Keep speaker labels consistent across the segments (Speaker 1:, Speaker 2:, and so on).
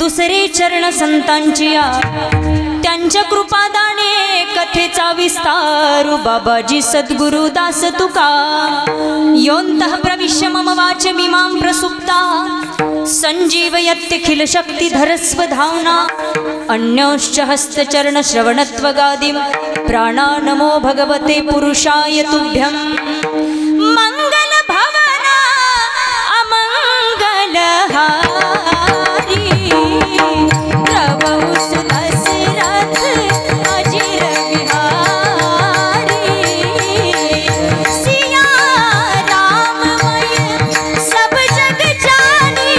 Speaker 1: दुसरे चरण संतांची त्यांच्या कृपादाने कथेचा विस्तार बाबाजी सद्गुरु दास तुका योन्तः प्रविश्य मम वाचमिमां प्रसुप्ता संजीवयत्यखिल शक्तिधरस्व धावना अन्योश्च हस्तचरण श्रवणत्वगादिं प्राणा नमो भगवते पुरुषाय तुभ्यं मंगल भवना अमंगल हारी द्रवौ सुदशरथ अजिर बिहारी सिया राममय सब जग जानी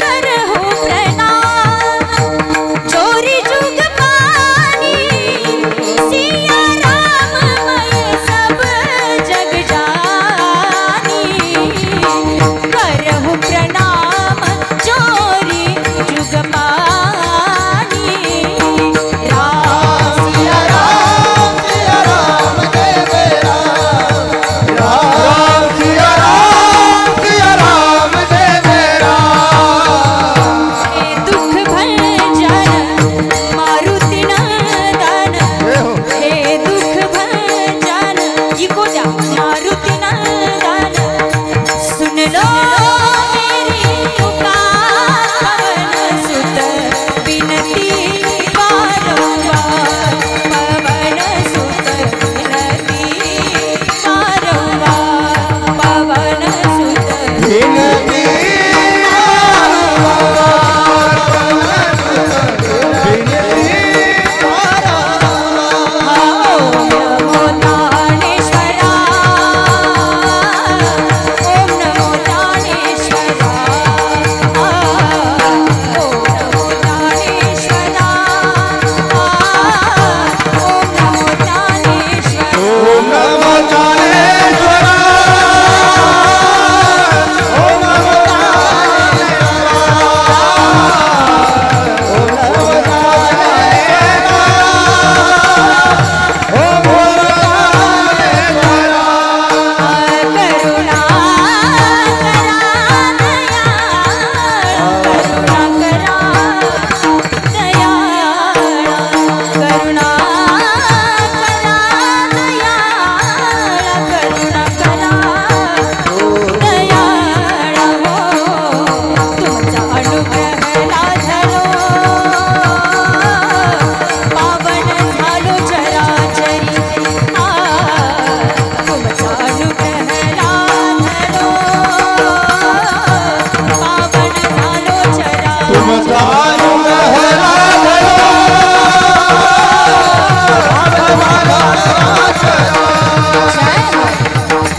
Speaker 1: करहु प्रणाम चोरी जुग पानी सिया राममय सब जग जानी करहु प्रणाम चोरी जुग पानी राम सिया राम
Speaker 2: जय राम सिया राम जय
Speaker 1: हे दुख भंजन मारुति नंदन हे दुख भंजन इको द्या मारुति नंदन सुन लो मेरी पुकार पवन सुत विनती बारंबार पवन सुत विनती बारंबार पवन सुत ओम नमो ज्ञानेश्वरा ओम नमो ज्ञानेश्वरा ओम नमो ज्ञानेश्वरा ओम नमो ज्ञानेश्वरा
Speaker 2: ओम नमो ज्ञानेश्वरा ओम नमो
Speaker 1: करुणा करुणा तुमचा अनुग्रह लाधलो पावन झालो चराचरी तुमचा अनुग्रह लाधलो पावन झालो चराचरी
Speaker 2: तुमचा अनुग्रह लाभलो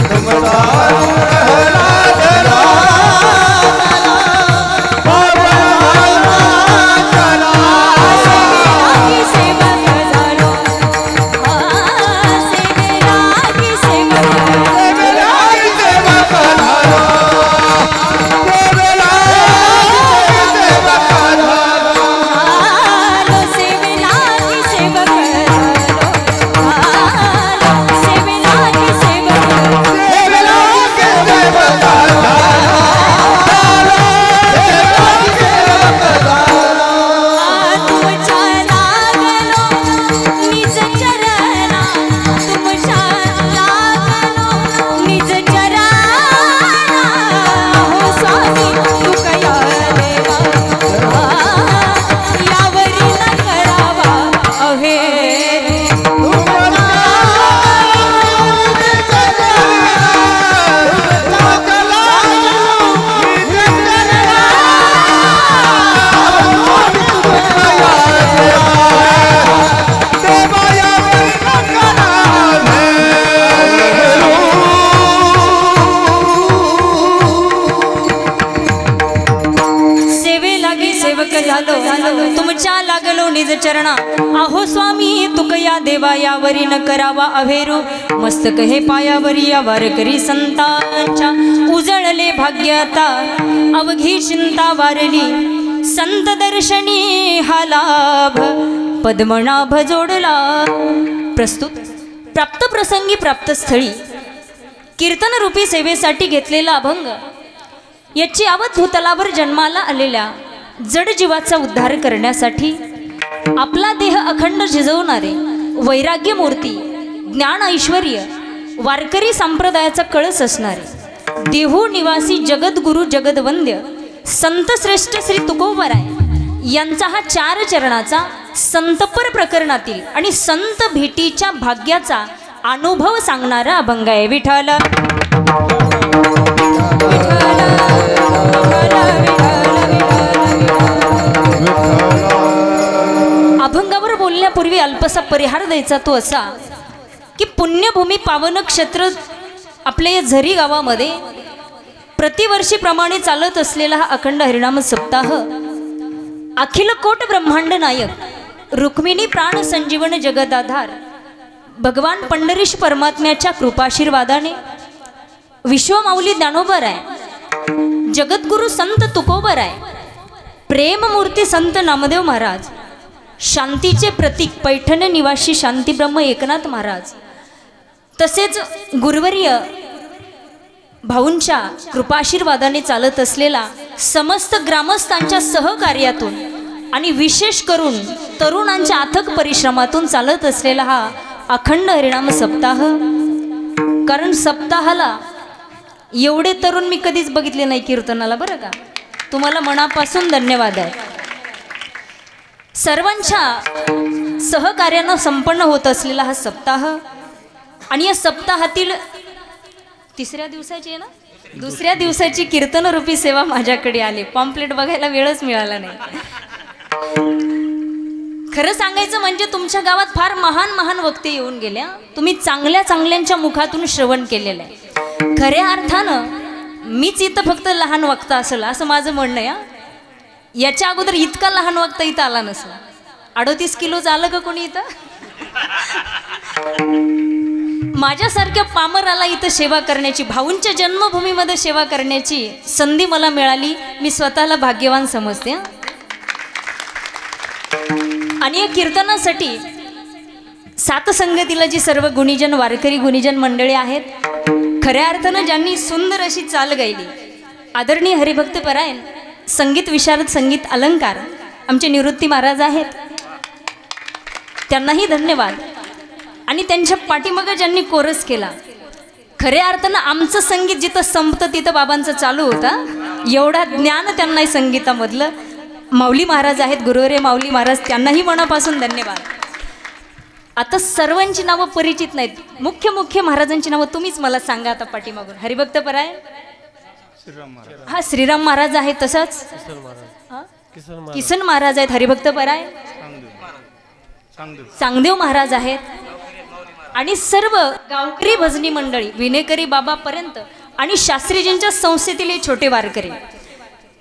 Speaker 2: तुमचा अनुग्रह लाभलो
Speaker 1: सेवेलागी सेवक झालो सेवेलागी सेवक झालो सेवेलागी सेवक झालो सेवेलागी सेवक तुमच्या लागलो निज चरणा तुमच्या लागलो निज चरणा हो स्वामी तुकया देवा यावरी न करावा अहेरी सेवेलागी सेवक झालो तुमच्या लागलो निज चरणा आहो स्वामी तुकया देवा यावरी न करावा अभेरू मस्तक हे पायावरी या वारकरी संतांच्या उजळले भाग्याता अवघी चिंता वारली संत दर्शनी हा लाभ पद्मनाभ जोडला प्रस्तुत प्राप्त प्रसंगी प्राप्त स्थळी कीर्तन रूपी सेवेसाठी घेतलेला अभंग याची आवत भूतलावर जन्माला आलेल्या जड जीवाचा उद्धार करण्यासाठी आपला देह अखंड झिजवणारे वैराग्य मूर्ती, ज्ञान ऐश्वर्य, वारकरी संप्रदायाचा कळस असणारे देहू निवासी जगद्गुरु जगदवंद्य संत श्रेष्ठ श्री तुकोबराय यांचा हा 4 चरणाचा संतपर प्रकरणातील आणि संत भेटीच्या भाग्याचा अनुभव सांगणारा अभंग आहे. विठ्ठल अभंगावर बोलण्यापूर्वी अल्पसा परिहार द्यायचा तो असा की पुण्यभूमी पावन क्षेत्र आपल्या या झरी गावामध्ये प्रतिवर्षीप्रमाणे चालत असलेला हा अखंड हरिनाम सप्ताह अखिल कोट ब्रह्मांड नायक रुक्मिणी प्राण संजीवन जगदाधार भगवान पंढरीश परमात्म्याच्या कृपाशीर्वादाने विश्वमाऊली ज्ञानोबराय, जगद्गुरु संत तुकोबराय, प्रेममूर्ती संत नामदेव महाराज, शांतीचे प्रतीक पैठण निवासी शांतीब्रह्म एकनाथ महाराज, तसेच गुरुवर्य भाऊंच्या कृपाशीर्वादाने चालत असलेला समस्त ग्रामस्थांच्या सहकार्यातून आणि विशेष करून तरुणांच्या अथक परिश्रमातून चालत असलेला हा अखंड हरिनाम सप्ताह. कारण सप्ताहाला एवढे तरुण मी कधीच बघितले नाही कीर्तनाला, बरं का. तुम्हाला मनापासून धन्यवाद आहे. सर्वांच्या सहकार्यानं संपन्न होत असलेला हा सप्ताह आणि या सप्ताहातील 3ऱ्या दिवसाची आहे ना, 2ऱ्या दिवसाची कीर्तनरूपी सेवा माझ्याकडे आली. पॉम्पलेट बघायला वेळच मिळाला नाही. खरं सांगायचं म्हणजे तुमच्या गावात फार महान महान वक्ते येऊन गेल्या. तुम्ही चांगल्या चांगल्यांच्या मुखातून श्रवण केलेलं आहे. खऱ्या अर्थानं मीच इथं फक्त लहान वक्ता असेल असं माझं म्हणणं आहे. याच्या अगोदर इतका लहान वक्ता इथं आला नसेल. 38 किलोचं आलं का कोणी इथं? माझ्यासारख्या पामराला इथं सेवा करण्याची, भाऊंच्या जन्मभूमीमध्ये सेवा करण्याची संधी मला मिळाली. मी स्वतःला भाग्यवान समजते. आणि या कीर्तनासाठी सातसंगतीला जी सर्व गुणीजन वारकरी गुणीजन मंडळी आहेत, खऱ्या अर्थानं ज्यांनी सुंदर अशी चाल गायली, आदरणीय हरिभक्त परायण संगीत विशारद संगीत अलंकार आमचे निवृत्ती महाराज आहेत, त्यांनाही धन्यवाद. आणि त्यांच्या पाठीमागं ज्यांनी कोरस केला, खऱ्या अर्थानं आमचं संगीत जिथं संपतं तिथं बाबांचं चालू होता. एवढा ज्ञान त्यांनाही संगीतामधलं. माऊली महाराज आहेत, गुरुवर्य माऊली महाराज, त्यांनाही मनापासून धन्यवाद. आता सर्वांची नावं परिचित नाहीत. मुख्य मुख्य महाराजांची नावं तुम्हीच मला सांगा आता पाठीमागून. हरिभक्त परायण हा श्रीराम महाराज आहेत, तसंच किसन महाराज आहेत, हरिभक्त परायण सांगदेव महाराज आहेत, आणि सर्व गावकरी भजनी मंडळी विनेकरी बाबापर्यंत आणि शास्त्रीजींच्या संस्थेतील हे छोटे वारकरी,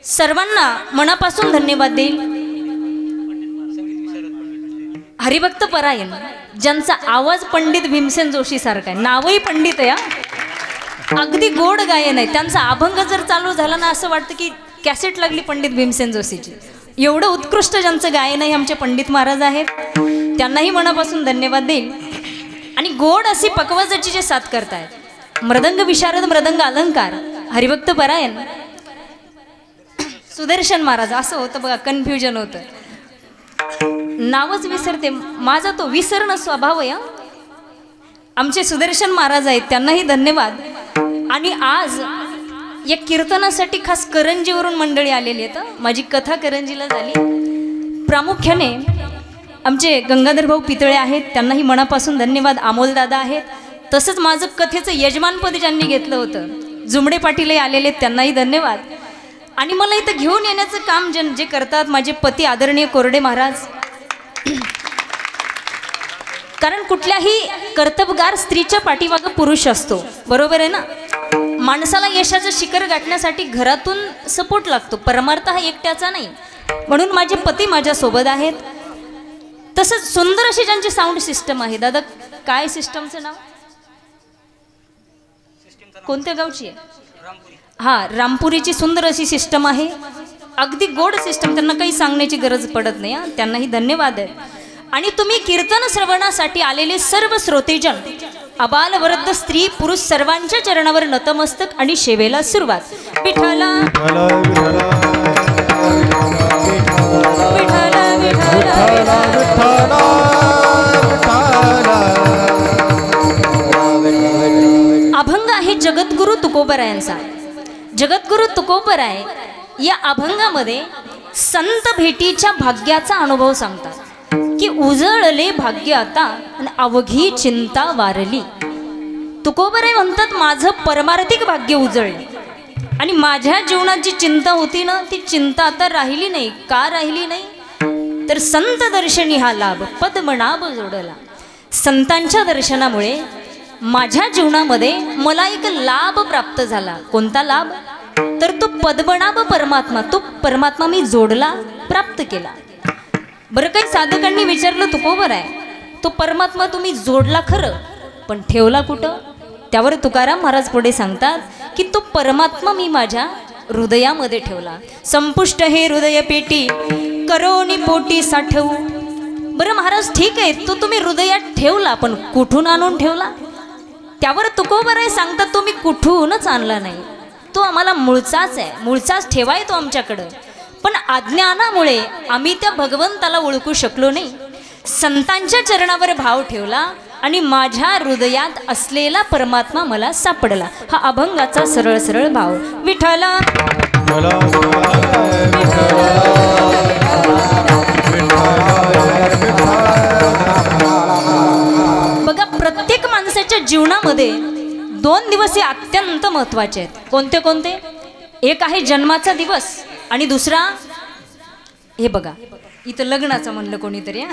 Speaker 1: सर्वांना मनापासून धन्यवाद देईल. हरिभक्त परायण ज्यांचा आवाज पंडित भीमसेन जोशी सारखा आहे, नावही पंडित आहे, अगदी गोड गायन आहे. त्यांचा अभंग जर चालू झाला ना असं वाटतं की कॅसेट लागली पंडित भीमसेन जोशीची. एवढं उत्कृष्ट ज्यांचं गायन आहे आमचे पंडित महाराज आहेत, त्यांनाही मनापासून धन्यवाद देईल. आणि गोड अशी पकवाजाची जे साथ करतायत मृदंग विशारद मृदंग अलंकार हरिभक्त परायण सुदर्शन महाराज. असं होतं बघा, कन्फ्युजन होतं, नावच विसरते. माझा तो विसरणं स्वभाव आहे. आमचे सुदर्शन महाराज आहेत, त्यांनाही धन्यवाद. आणि आज या कीर्तनासाठी खास करंजीवरून मंडळी आलेली आहेत. माझी कथा करंजीला झाली. प्रामुख्याने आमचे गंगाधर भाऊ पितळे आहेत, त्यांनाही मनापासून धन्यवाद. अमोलदादा आहेत, तसंच माझं कथेचं यजमानपद ज्यांनी घेतलं होतं जुमडे पाटीलही आलेले आहेत, त्यांनाही धन्यवाद. आणि मला इथं घेऊन येण्याचं काम जे करतात माझे पती आदरणीय कोरडे महाराज. कारण कुठल्याही कर्तबगार स्त्रीच्या पाठीमागं पुरुष असतो, बरोबर आहे ना. माणसाला यशाचं शिखर गाठण्यासाठी घरातून सपोर्ट लागतो, परमार्थ हा एकट्याचा नाही. म्हणून माझे पती माझ्यासोबत आहेत. तसंच सुंदर अशी ज्यांची साऊंड सिस्टम आहे. दादा काय सिस्टमचं नाव, कोणत्या गावची आहे? हां, रामपुरीची सुंदर अशी सिस्टम आहे, अगदी गोड सिस्टम. त्यांना काही सांगण्याची गरज पडत नाही. त्यांनाही धन्यवाद आहे. आणि तुम्ही कीर्तन श्रवणासाठी आलेले सर्व श्रोतेजन, अबाल वृद्ध स्त्री पुरुष सर्वांच्या चरणावर नतमस्तक आणि सेवेला सुरुवात. विठ्ठला तुकोबरायांचा. जगद्गुरु तुकोबराय या अभंगामध्ये संत भेटीच्या भाग्याचा अनुभव सांगतात की उजळले भाग्य आता आणि अवघी चिंता वारली. तुकोबराय म्हणतात माझं परमार्थिक भाग्य उजळलं आणि माझ्या जीवनात जी चिंता होती ना ती चिंता आता राहिली नाही. का राहिली नाही तर संत दर्शनी हा लाभ पद्मनाभ जोडला. संतांच्या दर्शनामुळे माझ्या जीवनामध्ये मला एक लाभ प्राप्त झाला. कोणता लाभ तर तो पद्मनाभ परमात्मा. तो परमात्मा मी जोडला प्राप्त केला. बरं काही साधकांनी विचारलं तुकोबराय तो परमात्मा तुम्ही जोडला खरं पण ठेवला कुठं. त्यावर तुकाराम महाराज पुढे सांगतात की तो परमात्मा मी माझ्या हृदयामध्ये ठेवला. संपुष्ट हे हृदय पेटी करोनी पोटी साठवू. बरं महाराज ठीक आहे तो तुम्ही हृदयात ठेवला पण कुठून आणून ठेवला. त्यावर तुकोबराय सांगतात तो मी कुठूनच आणला नाही. तो आम्हाला मूळचाच आहे. मूळचाच ठेवाय तो आमच्याकडं. पण अज्ञानामुळे आम्ही त्या भगवंताला ओळखू शकलो नाही. संतांच्या चरणावर भाव ठेवला आणि माझ्या हृदयात असलेला परमात्मा मला सापडला. हा अभंगाचा सरळ सरळ भाव. विठ्ठला बघा प्रत्येक माणसाच्या जीवनामध्ये 2 दिवस हे अत्यंत महत्त्वाचे आहेत. कोणते कोणते. एक आहे जन्माचा दिवस आणि दुसरा हे बघा इथं लग्नाचं म्हणलं कोणीतरी.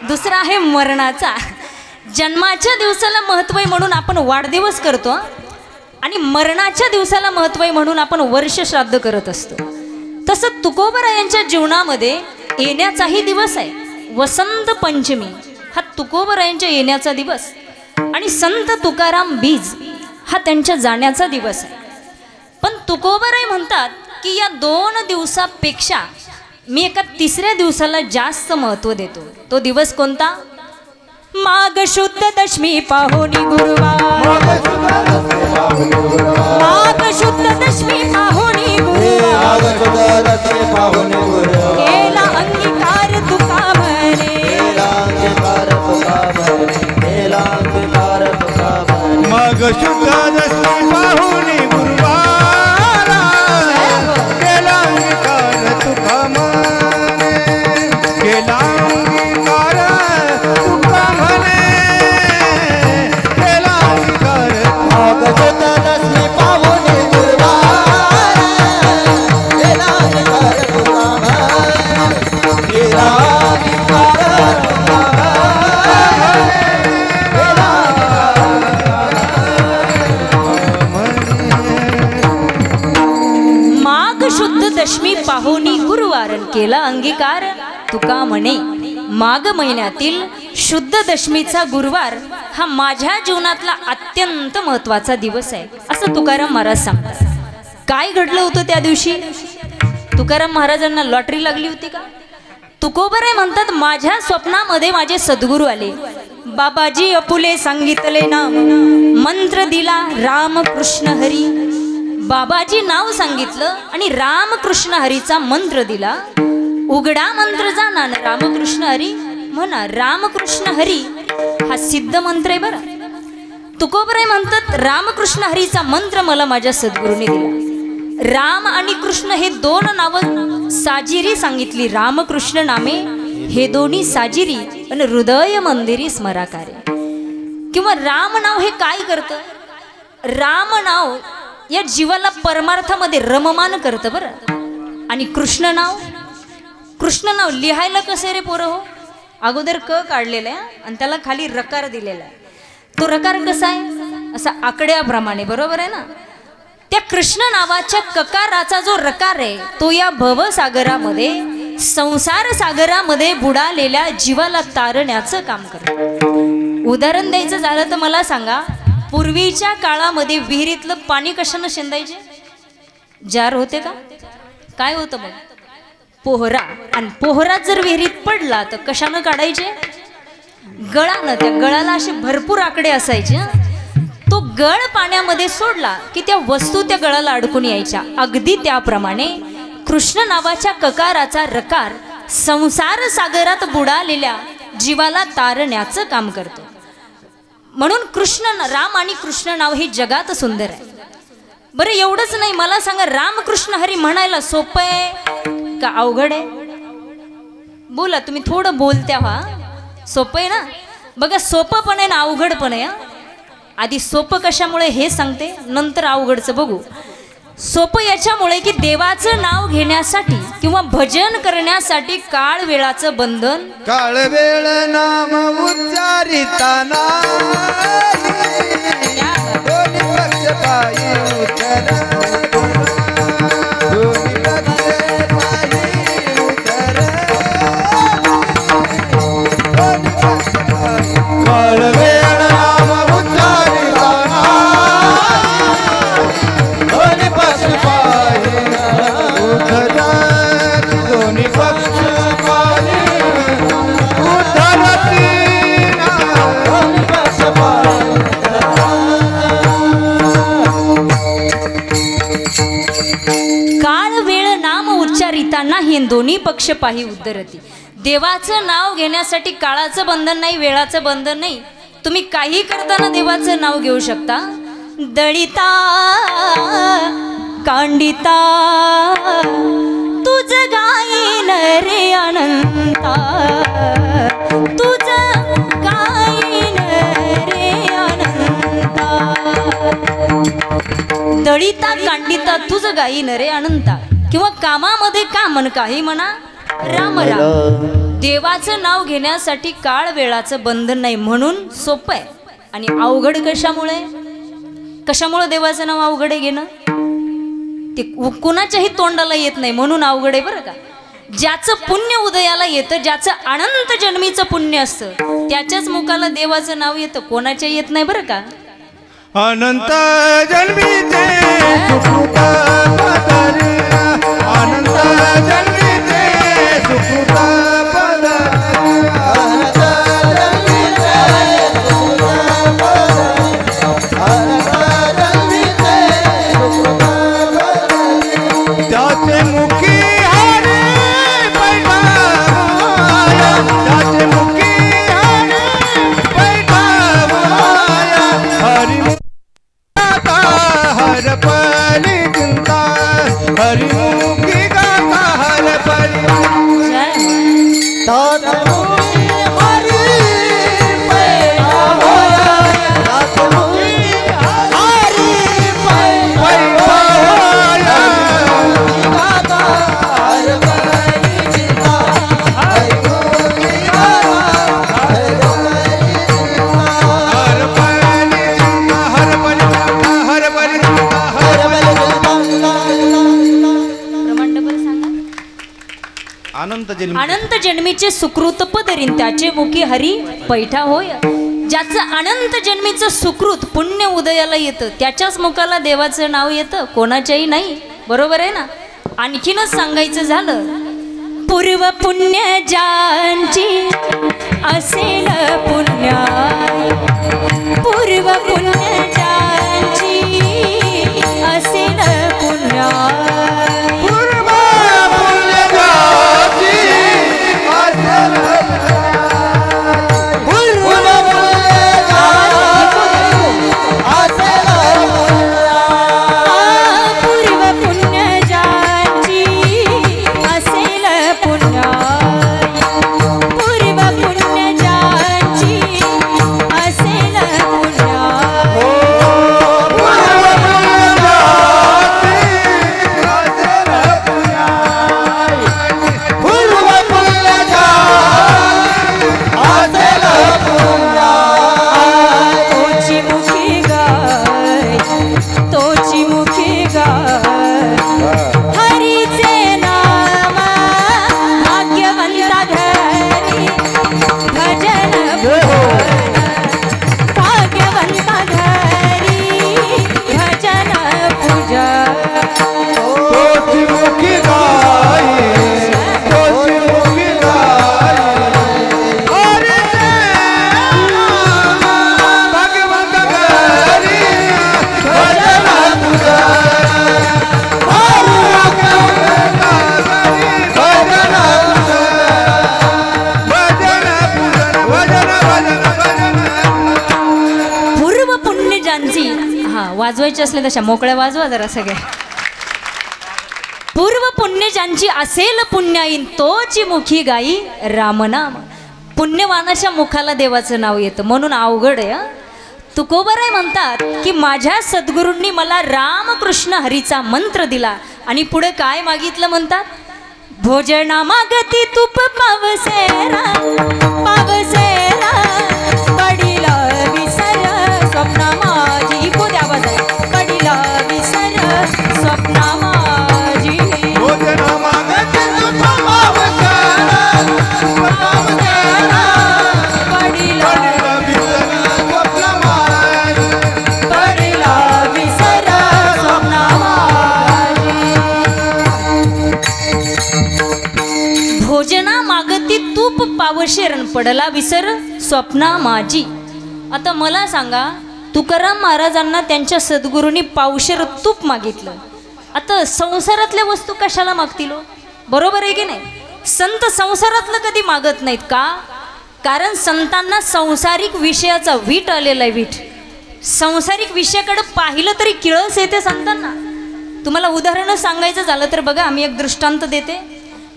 Speaker 1: दुसरा आहे मरणाचा. जन्माच्या दिवसाला महत्त्व आहे म्हणून आपण वाढदिवस करतो आणि मरणाच्या दिवसाला महत्त्व आहे म्हणून आपण वर्ष श्राद्ध करत असतो. तसं तुकोबरायांच्या जीवनामध्ये येण्याचाही दिवस आहे. वसंत पंचमी हा तुकोबरायांच्या येण्याचा दिवस आणि संत तुकाराम बीज हा त्यांच्या जाण्याचा दिवस आहे. पण तुकोबराय म्हणतात की या 2 दिवसापेक्षा मी एका 3ऱ्या दिवसाला जास्त महत्त्व देतो. तो दिवस कोणता. माघ शुद्ध दशमी पाहुणी गुरुवार. माघ शुद्ध दशमी पाहुणी गुरुवार. केला अंगीकार तुका म्हणे.
Speaker 2: मग शुद्ध दशमी पाहुणी गुरुवार केला अंगीकार तुका म्हणे. केला अंगीकार तुका म्हणे. केला अंगीकार. मग शुद्ध दशमी पाहुणी गुरुवार केला अंगीकार तुका म्हणे. केला अंगीकार तुका
Speaker 1: दशमी पाहुणी गुरुवारन केला अंगीकार तुका म्हणे. माघ महिन्यातील शुद्ध दशमीचा गुरुवार हा माझ्या जीवनातला अत्यंत महत्त्वाचा दिवस आहे असं तुकाराम महाराज सांगतात. काय घडलं होतं त्या दिवशी. तुकाराम महाराजांना लॉटरी लागली होती का. तुकोबराय म्हणतात माझ्या स्वप्नामध्ये माझे सद्गुरू आले. बाबाजी अपुले सांगितले ना मंत्र दिला राम कृष्ण हरी. बाबाजी नाव सांगितलं आणि रामकृष्ण हरीचा मंत्र दिला. उघडा मंत्र जाणा रामकृष्ण हरी म्हणा. रामकृष्ण हरी हा सिद्ध मंत्र आहे बरं. तुकोबराय म्हणतात रामकृष्ण हरीचा मंत्र मला माझ्या सद्गुरूने दिला. राम आणि कृष्ण हे 2 नावं साजिरी सांगितली. रामकृष्ण नामे हे दोन्ही साजिरी आणि हृदय मंदिरी स्मराकारे. किंवा राम नाव हे काय करतं. राम नाव या जीवाला परमार्थामध्ये रममान करतं बरं. आणि कृष्ण नाव लिहायला कसं रे पोरं हो. अगोदर क काढलेला आहे आणि त्याला खाली रकार दिलेला आहे. तो रकार कसा आहे असा आकड्याप्रमाणे बरोबर आहे ना. त्या कृष्ण नावाच्या ककाराचा जो रकार आहे तो या भवसागरामध्ये संसार सागरामध्ये बुडालेल्या जीवाला तारण्याचं काम करतो. उदाहरण द्यायचं झालं तर मला सांगा पूर्वीच्या काळामध्ये विहिरीतलं पाणी कशानं शेंदायचे. जार होते का. काय होतं मग पोहरा. आणि पोहरा जर विहिरीत पडला तर कशानं काढायचे. गळानं. त्या गळाला असे भरपूर आकडे असायचे. तो गळ पाण्यामध्ये सोडला की त्या वस्तू त्या गळाला अडकून यायच्या. अगदी त्याप्रमाणे कृष्ण नावाच्या ककाराचा रकार संसार सागरात बुडालेल्या जीवाला तारण्याचं काम करतो. म्हणून राम आणि कृष्ण नाव हे जगात सुंदर आहे. बरं एवढंच नाही, मला सांगा रामकृष्ण हरी म्हणायला सोपं आहे का अवघड आहे? बोला तुम्ही, थोडं बोलत्या व्हा. सोपं आहे ना? बघा सोपं पण आहे ना अवघड पण आहे. आधी सोपं कशामुळे हे सांगते, नंतर अवघडचं बघू. सोपं याच्यामुळे की देवाचं नाव घेण्यासाठी किंवा भजन करण्यासाठी काळ वेळाचं बंधन.
Speaker 2: काळ वेळ नाम उच्चारिताना दोन्ही पक्ष पायी उतर, दोन्ही पक्ष पायी उतर, दोन्ही पक्ष पायी. काळ वेळ नाम उच्चारिताना दोन्ही पक्ष पायी उतर, दोन्ही पक्ष पायी उतरती.
Speaker 1: काळ वेळ नाम उच्चारिताना हे दोन्ही पक्ष पाही उद्धरती. देवाचं नाव घेण्यासाठी काळाचं बंधन नाही, वेळाचं बंधन नाही. तुम्ही काही करताना देवाचं नाव घेऊ शकता. दळिता कांडिता तुझ गायन रे अनंता, तुझ गायन रे अनंता. दळिता कांडिता तुझ गायन रे अनंता. किंवा कामामध्ये का म्हण काही म्हणा राम राम. देवाचं नाव घेण्यासाठी काळ वेळाचं बंधन नाही म्हणून सोपं आहे. आणि अवघड कशामुळे? कशामुळे देवाचं नाव अवघड आहे घेणं? ते कुणाच्याही तोंडाला येत नाही म्हणून अवघड आहे बरं का. ज्याचं पुण्य उदयाला येतं, ज्याचं अनंत जन्मीचं पुण्य असतं, त्याच्याच मुखाला देवाचं नाव येतं, कोणाच्या येत नाही बरं का.
Speaker 2: अनंत जन्मीचे सुकृत पदरी, अनंत जन्मीचे सुकृत पदरी, अनंत जन्मीचे सुकृत पदरी, अनंत जन्मीचे सुकृत पदरी. त्याचे मुखी हरी पैठावाया, त्याचे मुखी हरी पैठावाया, हरी हरपली चिंता, हरिमुखी गाता हरपली.
Speaker 1: अनंत जन्मीचे सुकृत पदरीन, त्याचे मुखी हरी पैठा होय. ज्याचं अनंत जन्मीचं सुकृत पुण्य उदयाला येतं, त्याच्याच मुखाला देवाचं नाव येतं, कोणाच्याही नाही. बरोबर आहे ना. आणखीनच सांगायचं झालं, पूर्व पुण्य ज्यांची असेल पुण्य, पूर्व पुण्य ज्यांची असेल पुण्य, वाजवायचे असले तशा मोकळ्या वाजवा जरा सगळे. पूर्व पुण्य ज्यांची असेल पुण्याईन तोची मुखी गाई रामनाम. पुण्यवानाच्या मुखाला देवाचं नाव येतं म्हणून अवघड आहे. तुकोबाराय म्हणतात की माझ्या सद्गुरूंनी मला रामकृष्ण हरीचा मंत्र दिला आणि पुढे काय मागितलं म्हणतात. भोजना मागती तूप पावसेरा पावसेरा पडिला विसर स्वप्न माझी. को आवाज आहे. पडिला विसर स्वप्न माझी.
Speaker 2: भोजना मागती तूप पावसेरा पावसेरा
Speaker 1: पडिला
Speaker 2: विसर स्वप्न माझी.
Speaker 1: पडिला विसर स्वप्न माझी. भोजना मागती तूप पावशेरण पडला विसर स्वप्ना माझी. आता मला सांगा तुकाराम महाराजांना त्यांच्या सद्गुरूंनी पावशेर तूप मागितलं. आता संसारातल्या वस्तू कशाला मागतील हो? बरोबर आहे की नाही. संत संसारातलं कधी मागत नाहीत का? कारण संतांना संसारिक विषयाचा वीट आलेला आहे. वीट संसारिक विषयाकडे पाहिलं तरी किळस येते संतांना. तुम्हाला उदाहरण सांगायचं झालं तर बघा आम्ही एक दृष्टांत देते.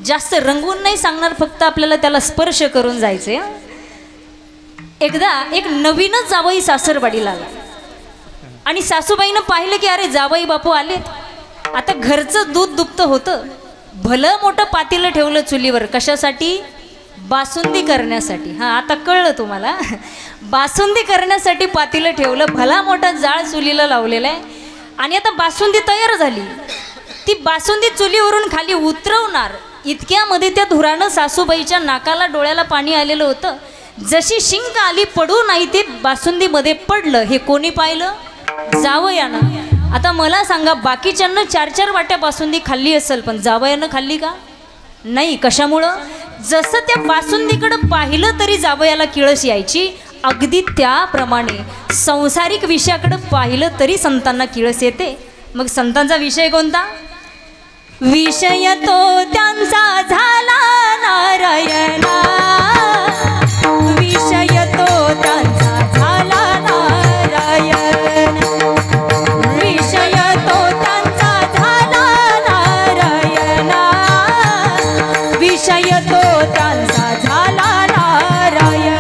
Speaker 1: जास्त रंगवून नाही सांगणार, फक्त आपल्याला त्याला स्पर्श करून जायचे. एकदा एक नवीनच जावई सासरवाडीला आला आणि सासूबाईनं पाहिलं की अरे जावई बापू आलेत. आता घरचं दूध दुभतं होतं. भलं मोठं पातेलं ठेवलं चुलीवर. कशासाठी? बासुंदी करण्यासाठी. हां आता कळलं तुम्हाला. बासुंदी करण्यासाठी पातेलं ठेवलं. भला मोठा जाळ चुलीला लावलेला आहे आणि आता बासुंदी तयार झाली. ती बासुंदी चुलीवरून खाली उतरवणार इतक्यामध्ये त्या धुरानं सासूबाईच्या नाकाला डोळ्याला पाणी आलेलं होतं. जशी शिंक आली पडू नाही ते बासुंदीमध्ये पडलं. हे कोणी पाहिलं? जावयानं. आता मला सांगा बाकीच्यांना 4-4 वाट्या बासुंदी खाल्ली असेल पण जावयानं खाल्ली का? नाही. कशामुळं? जसं त्या बासुंदीकडं पाहिलं तरी जावयाला किळस यायची. अगदी त्याप्रमाणे संसारिक विषयाकडं पाहिलं तरी संतांना किळस येते. मग संतांचा विषय कोणता? विषय तो त्यांचा झाला नारायणा. विषय तो त्यांचा झाला नारायण. विषय तो त्यांचा झाला नारायणा. विषय तो त्यांचा झाला नारायण.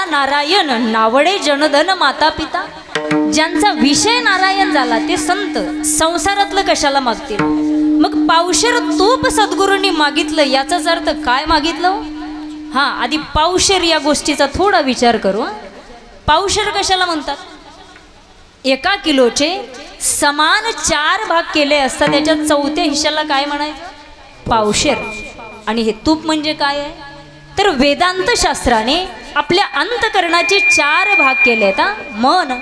Speaker 1: नारायण नावडे जनधन माता पिता. ज्यांचा विषय नारायण झाला ते संत संसारातलं कशाला मागतील? मग पावशेर तूप सद्गुरूंनी मागितलं याचाच अर्थ काय मागितलं? हां आधी पावशेर या गोष्टीचा थोडा विचार करू. पावशेर कशाला म्हणतात? 1 किलोचे समान 4 भाग केले असता त्याच्या 4थ्या हिश्श्याला काय म्हणायचं? पावशेर. आणि हे तूप म्हणजे काय आहे? तर वेदांत शास्त्राने आपल्या अंतकरणाचे 4 भाग केले आहेत. मन,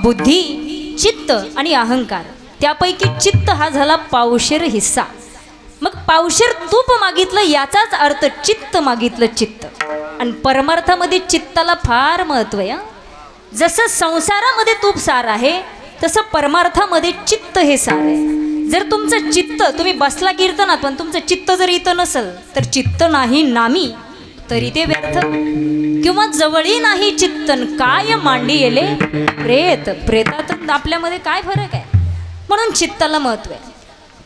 Speaker 1: बुद्धी, चित्त आणि अहंकार. त्यापैकी चित्त हा झाला पावशेर हिस्सा. मग पावशेर तूप मागितलं याचाच अर्थ चित्त मागितलं. चित्त आणि परमार्थामध्ये चित्ताला फार महत्त्व आहे. जसं संसारामध्ये तूप सार आहे तसं परमार्थामध्ये चित्त हे सार आहे. जर तुमचं चित्त तुम्ही बसला कीर्तनात पण तुमचं चित्त जर इथं नसेल तर चित्त नाही नामी. तरी ते व्यर्थ, किंवा जवळी नाही चित्तन काय मांडी येले प्रेत. प्रेतात आपल्यामध्ये काय फरक आहे? म्हणून चित्ताला महत्त्व आहे.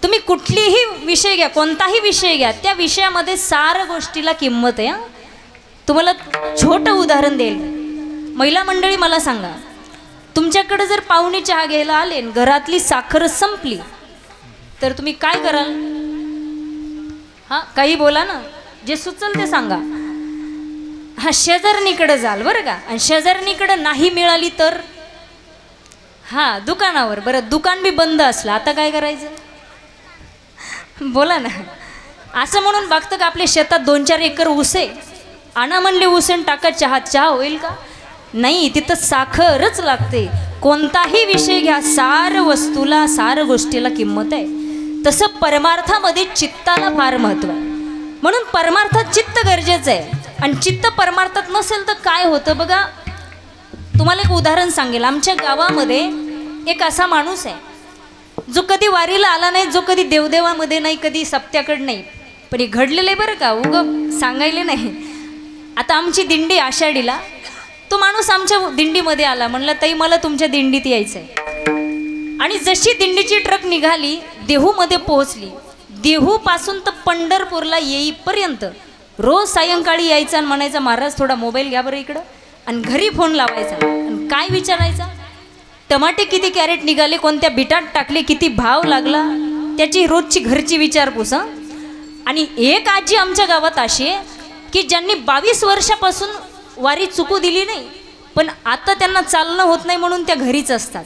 Speaker 1: तुम्ही कुठलीही विषय घ्या, कोणताही विषय घ्या, त्या विषयामध्ये सार गोष्टीला किंमत आहे. तुम्हाला छोटं उदाहरण देईल. महिला मंडळी, मला सांगा, तुमच्याकडे जर पाहुणे चहा घ्यायला आले, घरातली साखर संपली, तर तुम्ही काय कराल? हां, काही बोला ना, जे सुचल ते सांगा. हा, शेजारणीकडे जाल बरं का. आणि शेजारणीकडे नाही मिळाली तर हां, दुकानावर. बरं, दुकान बी बंद असलं, आता काय करायचं? बोला ना. असं म्हणून बघतं का आपल्या शेतात 2-4 एकर ऊस आहे, आणा म्हणले ऊसन टाका चहा, चहा होईल का? नाही, तिथं साखरच लागते. कोणताही विषय घ्या, सार वस्तूला, सार गोष्टीला किंमत आहे. तसं परमार्थामध्ये चित्ताला फार महत्त्व आहे. म्हणून परमार्थात चित्त गरजेचं आहे. आणि चित्त परमार्थात नसेल तर काय होतं बघा. तुम्हाला एक उदाहरण सांगेल. आमच्या गावामध्ये एक असा माणूस आहे जो कधी वारीला आला नाही, जो कधी देवदेवामध्ये नाही, कधी सप्त्याकडे नाही, पण हे घडलेलं आहे बरं का, उगं सांगायले नाही. आता आमची दिंडी आषाढीला, तो माणूस आमच्या दिंडीमध्ये आला. म्हणलं, ताई मला तुमच्या दिंडीत यायचं आहे. आणि जशी दिंडीची ट्रक निघाली, देहूमध्ये पोहोचली. देहूपासून तर पंढरपूरला येईपर्यंत रोज सायंकाळी यायचा आणि म्हणायचा, महाराज थोडा मोबाईल घ्या बरं इकडं. आणि घरी फोन लावायचा आणि काय विचारायचा, टमाटे किती कॅरेट निघाले, कोणत्या बिटात टाकले, किती भाव लागला, त्याची रोजची घरची विचारपूस. आणि एक आजी आमच्या गावात अशी आहे की ज्यांनी 22 वर्षापासून वारी चुकू दिली नाही, पण आता त्यांना चालणं होत नाही म्हणून त्या घरीच असतात.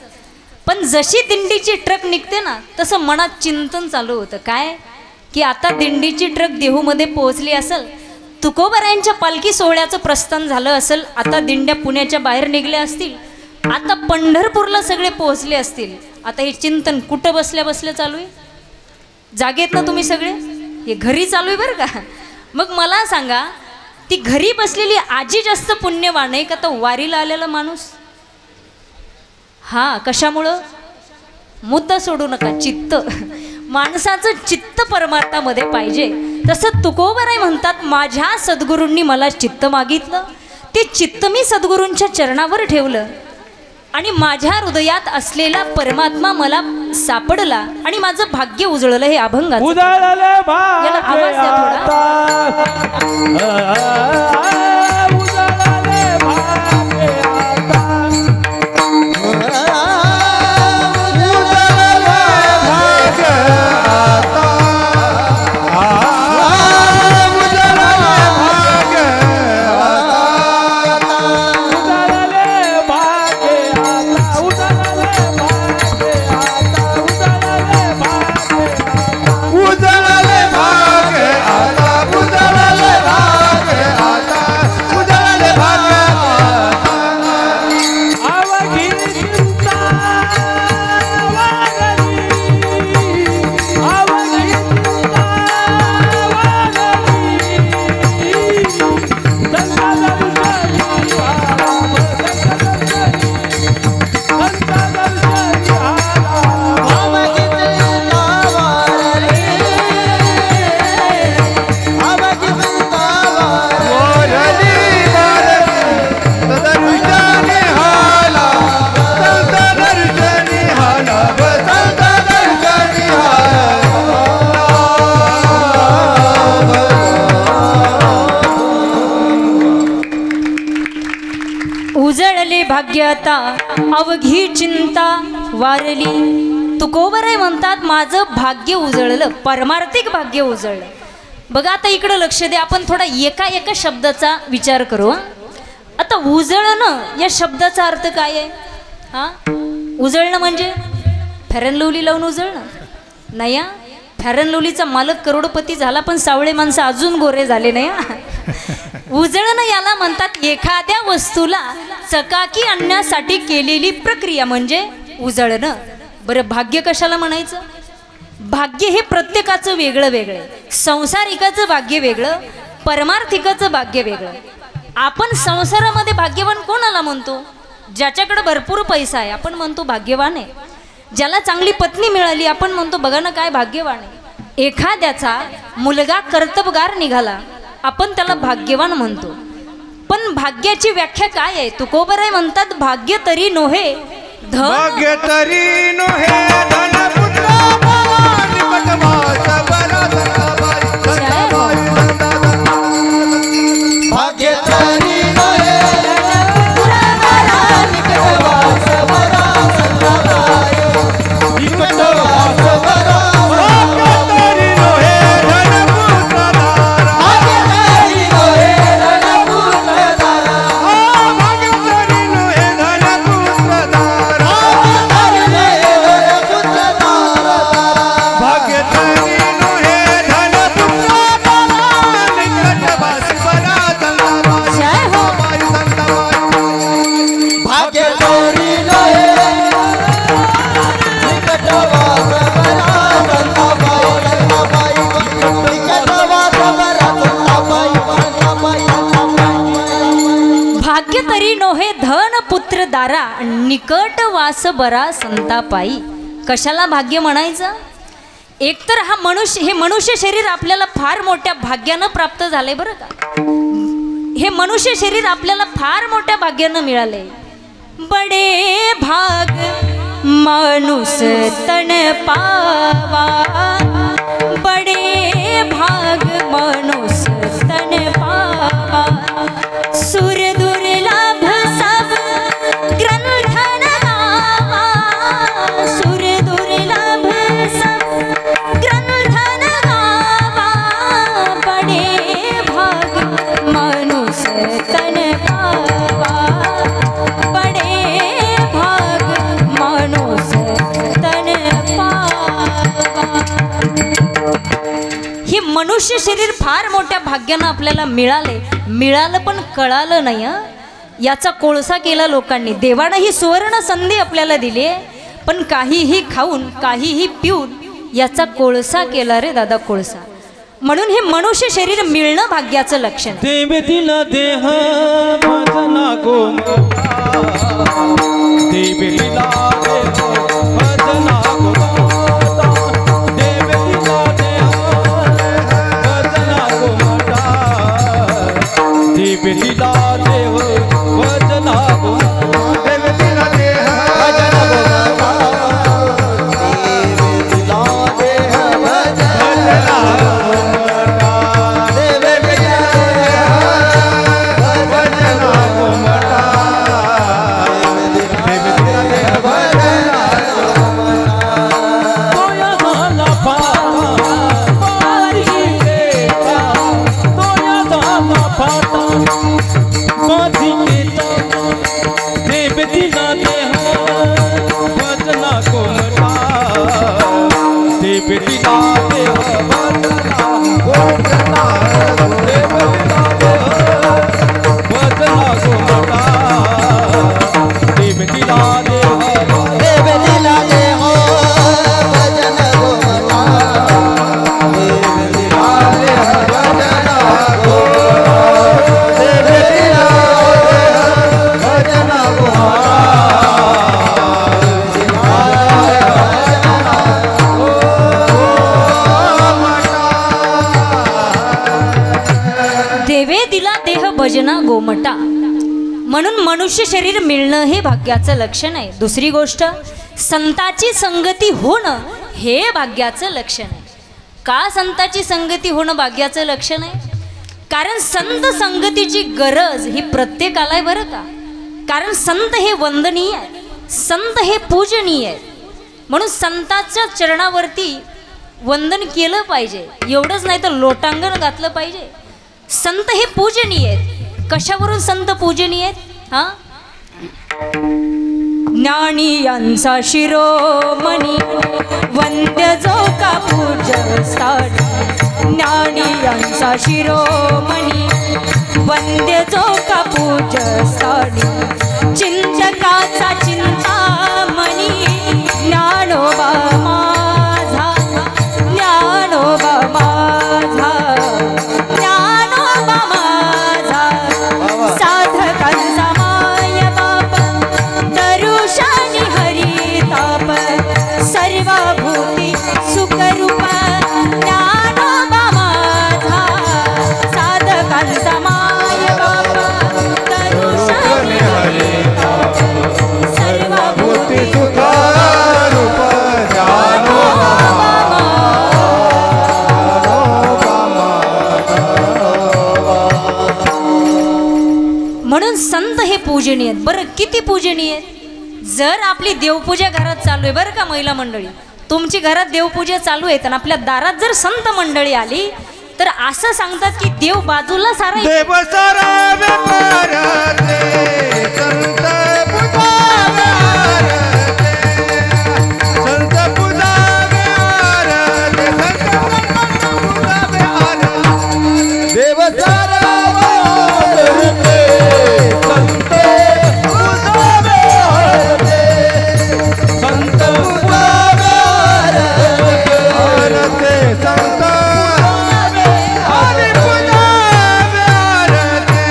Speaker 1: पण जशी दिंडीची ट्रक निघते ना, तसं मनात चिंतन चालू होतं. काय की आता दिंडीची ट्रक देहूमध्ये पोहोचली असेल, तुकोबारायांच्या पालखी सोहळ्याचं प्रस्थान झालं असेल, आता दिंड्या पुण्याच्या बाहेर निघल्या असतील, आता पंढरपूरला सगळे पोहोचले असतील. आता हे चिंतन कुठं बसल्या बसल्या चालू आहे? जागेत ना तुम्ही सगळे? हे घरी चालू आहे बरं का. मग मला सांगा, ती घरी बसलेली आजी जास्त पुण्यवान आहे का तो वारीला आलेला माणूस? हां, कशामुळं? मुद्दा सोडू नका, चित्त. माणसाचं चित्त परमार्थामध्ये पाहिजे. तसं तुकोबाराय म्हणतात, माझ्या सद्गुरूंनी मला चित्त मागितलं, ते चित्त मी सद्गुरूंच्या चरणावर ठेवलं आणि माझ्या हृदयात असलेला परमात्मा मला सापडला आणि माझं भाग्य उजळलं. हे अभंगाचं. याला आवाज द्या थोडा. भाग्यता अवघी चिंता वारली. तुकोबाराय म्हणतात, माझं भाग्य उजळलं, परमार्थिक भाग्य उजळलं. बघा आता इकडं लक्ष द्या. आपण थोडा एका शब्दाचा विचार करू. आता उजळणं या शब्दाचा अर्थ काय आहे? हां, उजळणं म्हणजे फॅरन लवली लावून उजळणं नाही. फॅरन लवलीचा मालक करोडपती झाला, पण सावळे माणसं अजून गोरे झाले नाही. उजळणं याला म्हणतात एखाद्या वस्तूला चकाकी आणण्यासाठी केलेली प्रक्रिया म्हणजे उजळणं. बरं, भाग्य कशाला म्हणायचं? भाग्य हे प्रत्येकाचं वेगळं वेगळं आहे. संसारिकाचं भाग्य वेगळं, परमार्थिकाचं भाग्य वेगळं. आपण संसारामध्ये भाग्यवान कोणाला म्हणतो? ज्याच्याकडे भरपूर पैसा आहे आपण म्हणतो भाग्यवान आहे. ज्याला चांगली पत्नी मिळाली आपण म्हणतो बघा ना काय भाग्यवान आहे. एखाद्याचा मुलगा कर्तबगार निघाला आपण त्याला भाग्यवान म्हणतो. पण भाग्याची व्याख्या काय आहे? तुकोबराय म्हणतात भाग्य तरी नोहे
Speaker 2: भाग्य तरी नोहे धन पुत्र निकट वास बरा संताबाई भाग्य तरी नोहे निकट वास बरा संताबाई निकट वास बरा भाग्य तरी नोहे धन पुत्र दारा भाग्य तरी नोहे धन पुत्र दारा भाग्य तरी नोहे धन पुत्र दारा भाग्य तरी नोहे धन पुत्र दारा निकट वास बरा संताबाई भाग्य तरी नोहे निकट वास बरा संताबाई निकट वास बरा संताबाई
Speaker 1: भाग्य तरी नोहे धन पुत्र दारा निकट वास बरा संतापाई. कशाला भाग्य म्हणायचं? एकतर हे मनुष्य शरीर आपल्याला फार मोठ्या भाग्यानं प्राप्त झाले बरं का. हे मनुष्य शरीर आपल्याला फार मोठ्या भाग्यानं मिळाले. बडे भाग माणूस तन पावा बडे भाग माणूस तन पावा सुर दुर्लभ सब ग्रंथन गावा सुर दुर्लभ सब ग्रंथन गावा बडे भाग माणूस तन पावा बडे भाग माणूस तन पावा. हे मनुष्य शरीर फार मोठ्या भाग्यानं आपल्याला मिळालं पण कळालं नाही. याचा कोळसा केला लोकांनी. देवानं ही सुवर्ण संधी आपल्याला दिली आहे, पण काहीही खाऊन काहीही पिऊन याचा कोळसा केला रे दादा, कोळसा. म्हणून हे मनुष्य शरीर मिळणं भाग्याचं लक्षण.
Speaker 3: देव दिला देह भजना गोमटा देव दिला देह भजना गोमटा देव दिला देह भजना गोमटा देव दिला देह भजना गोमटा
Speaker 2: देव दिला देह भजन देव दिला देह भजन देव दिला देह भजन देव दिला देह भजन
Speaker 3: तोया झाला फाटा बारी केचा तोया झाला फाटा बाजी केचा देव दिला देह भजना कोमटा देव दिला देह भजना कोमटा देव दिला देह भजना कोमटा देव दिला देह
Speaker 2: देव दिला देह भजन गोमटा देव दिला देह भजन देव दिला देह भजन
Speaker 1: देवे दिला देह भजना गोमटा. म्हणून मनुष्य शरीर मिळणं हे भाग्याचं लक्षण आहे. दुसरी गोष्ट, संताची संगती होणं हे भाग्याचं लक्षण आहे. का संताची संगती होणं भाग्याचं लक्षण आहे? कारण संत संगतीची गरज ही प्रत्येकाला आहे बरं का. कारण संत हे वंदनीय आहे, संत हे पूजनीय आहे. म्हणून संताच्या चरणावरती वंदन केलं पाहिजे. एवढंच नाही तर लोटांगण घातलं पाहिजे. संत हे पूजनीय आहेत. कशावरून संत पूजनीय आहेत? हा, ज्ञानी यांचा शिरोमणी वंद्य जो का पूजस्थानी ज्ञानी यांचा शिरोमणी वंद्य जो का पूजस्थानी चिंतकाचा चिंतामणी ज्ञानोबा माझा ज्ञानोबा माझा ज्ञानोबा माझा साधकांचा माय बाप दरुशानी हरिताप सर्वभूती सुखरूप ज्ञानोबा माझा साधकांचा पूजनीय आहेत. बरं किती पूजनीय आहेत? जर आपली देवपूजा घरात चालू आहे बरं का महिला मंडळी, तुमची घरात देवपूजा चालू आहे आणि आपल्या दारात जर संत मंडळी आली तर असं सांगतात की देव बाजूला सारा
Speaker 2: देव सारावे पारते, संत पूजावे आरते, संत पूजावे आरते, संत पूजावे आरते.
Speaker 3: देव सारा वाजते, संत पूजावे आरते, संत पूजावे
Speaker 2: आरते, संत हरी पूजावे आरते.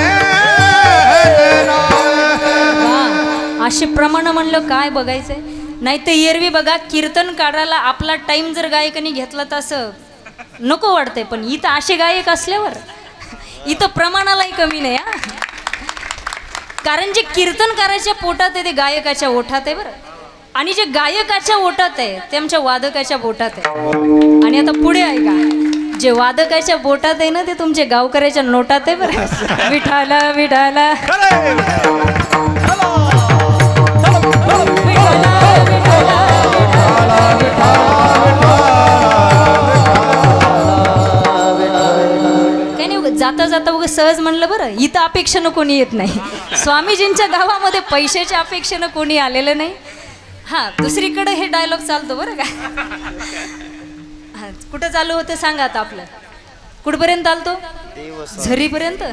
Speaker 1: असे प्रमाण म्हणलं काय बघायचंय. नाही तर एरवी बघा कीर्तन काढायला आपला टाइम जर गायकाने घेतला तर असं नको वाटतंय, पण इथं असे गायक असल्यावर इथं प्रमाणालाही कमी नाही हा. कारण जे कीर्तन करायच्या पोटात आहे ते गायकाच्या ओठात आहे बरं, आणि जे गायकाच्या ओठात आहे ते आमच्या वादकाच्या बोटात आहे. आणि आता पुढे आहे का, जे वादकाच्या बोटात आहे ना ते तुमच्या गावकऱ्याच्या नोटात आहे बरं. विठाला विठाला जाता जाता उगा सहज म्हणलं बरं, इथं अपेक्षेनं कोणी येत नाही. स्वामीजींच्या गावामध्ये पैशाच्या अपेक्षेनं कोणी आलेलं नाही. हां, दुसरीकडे हे डायलॉग चालतो बरं का. हां, कुठं चालू होतं सांगा आता आपलं, कुठपर्यंत आलतो? झरीपर्यंत.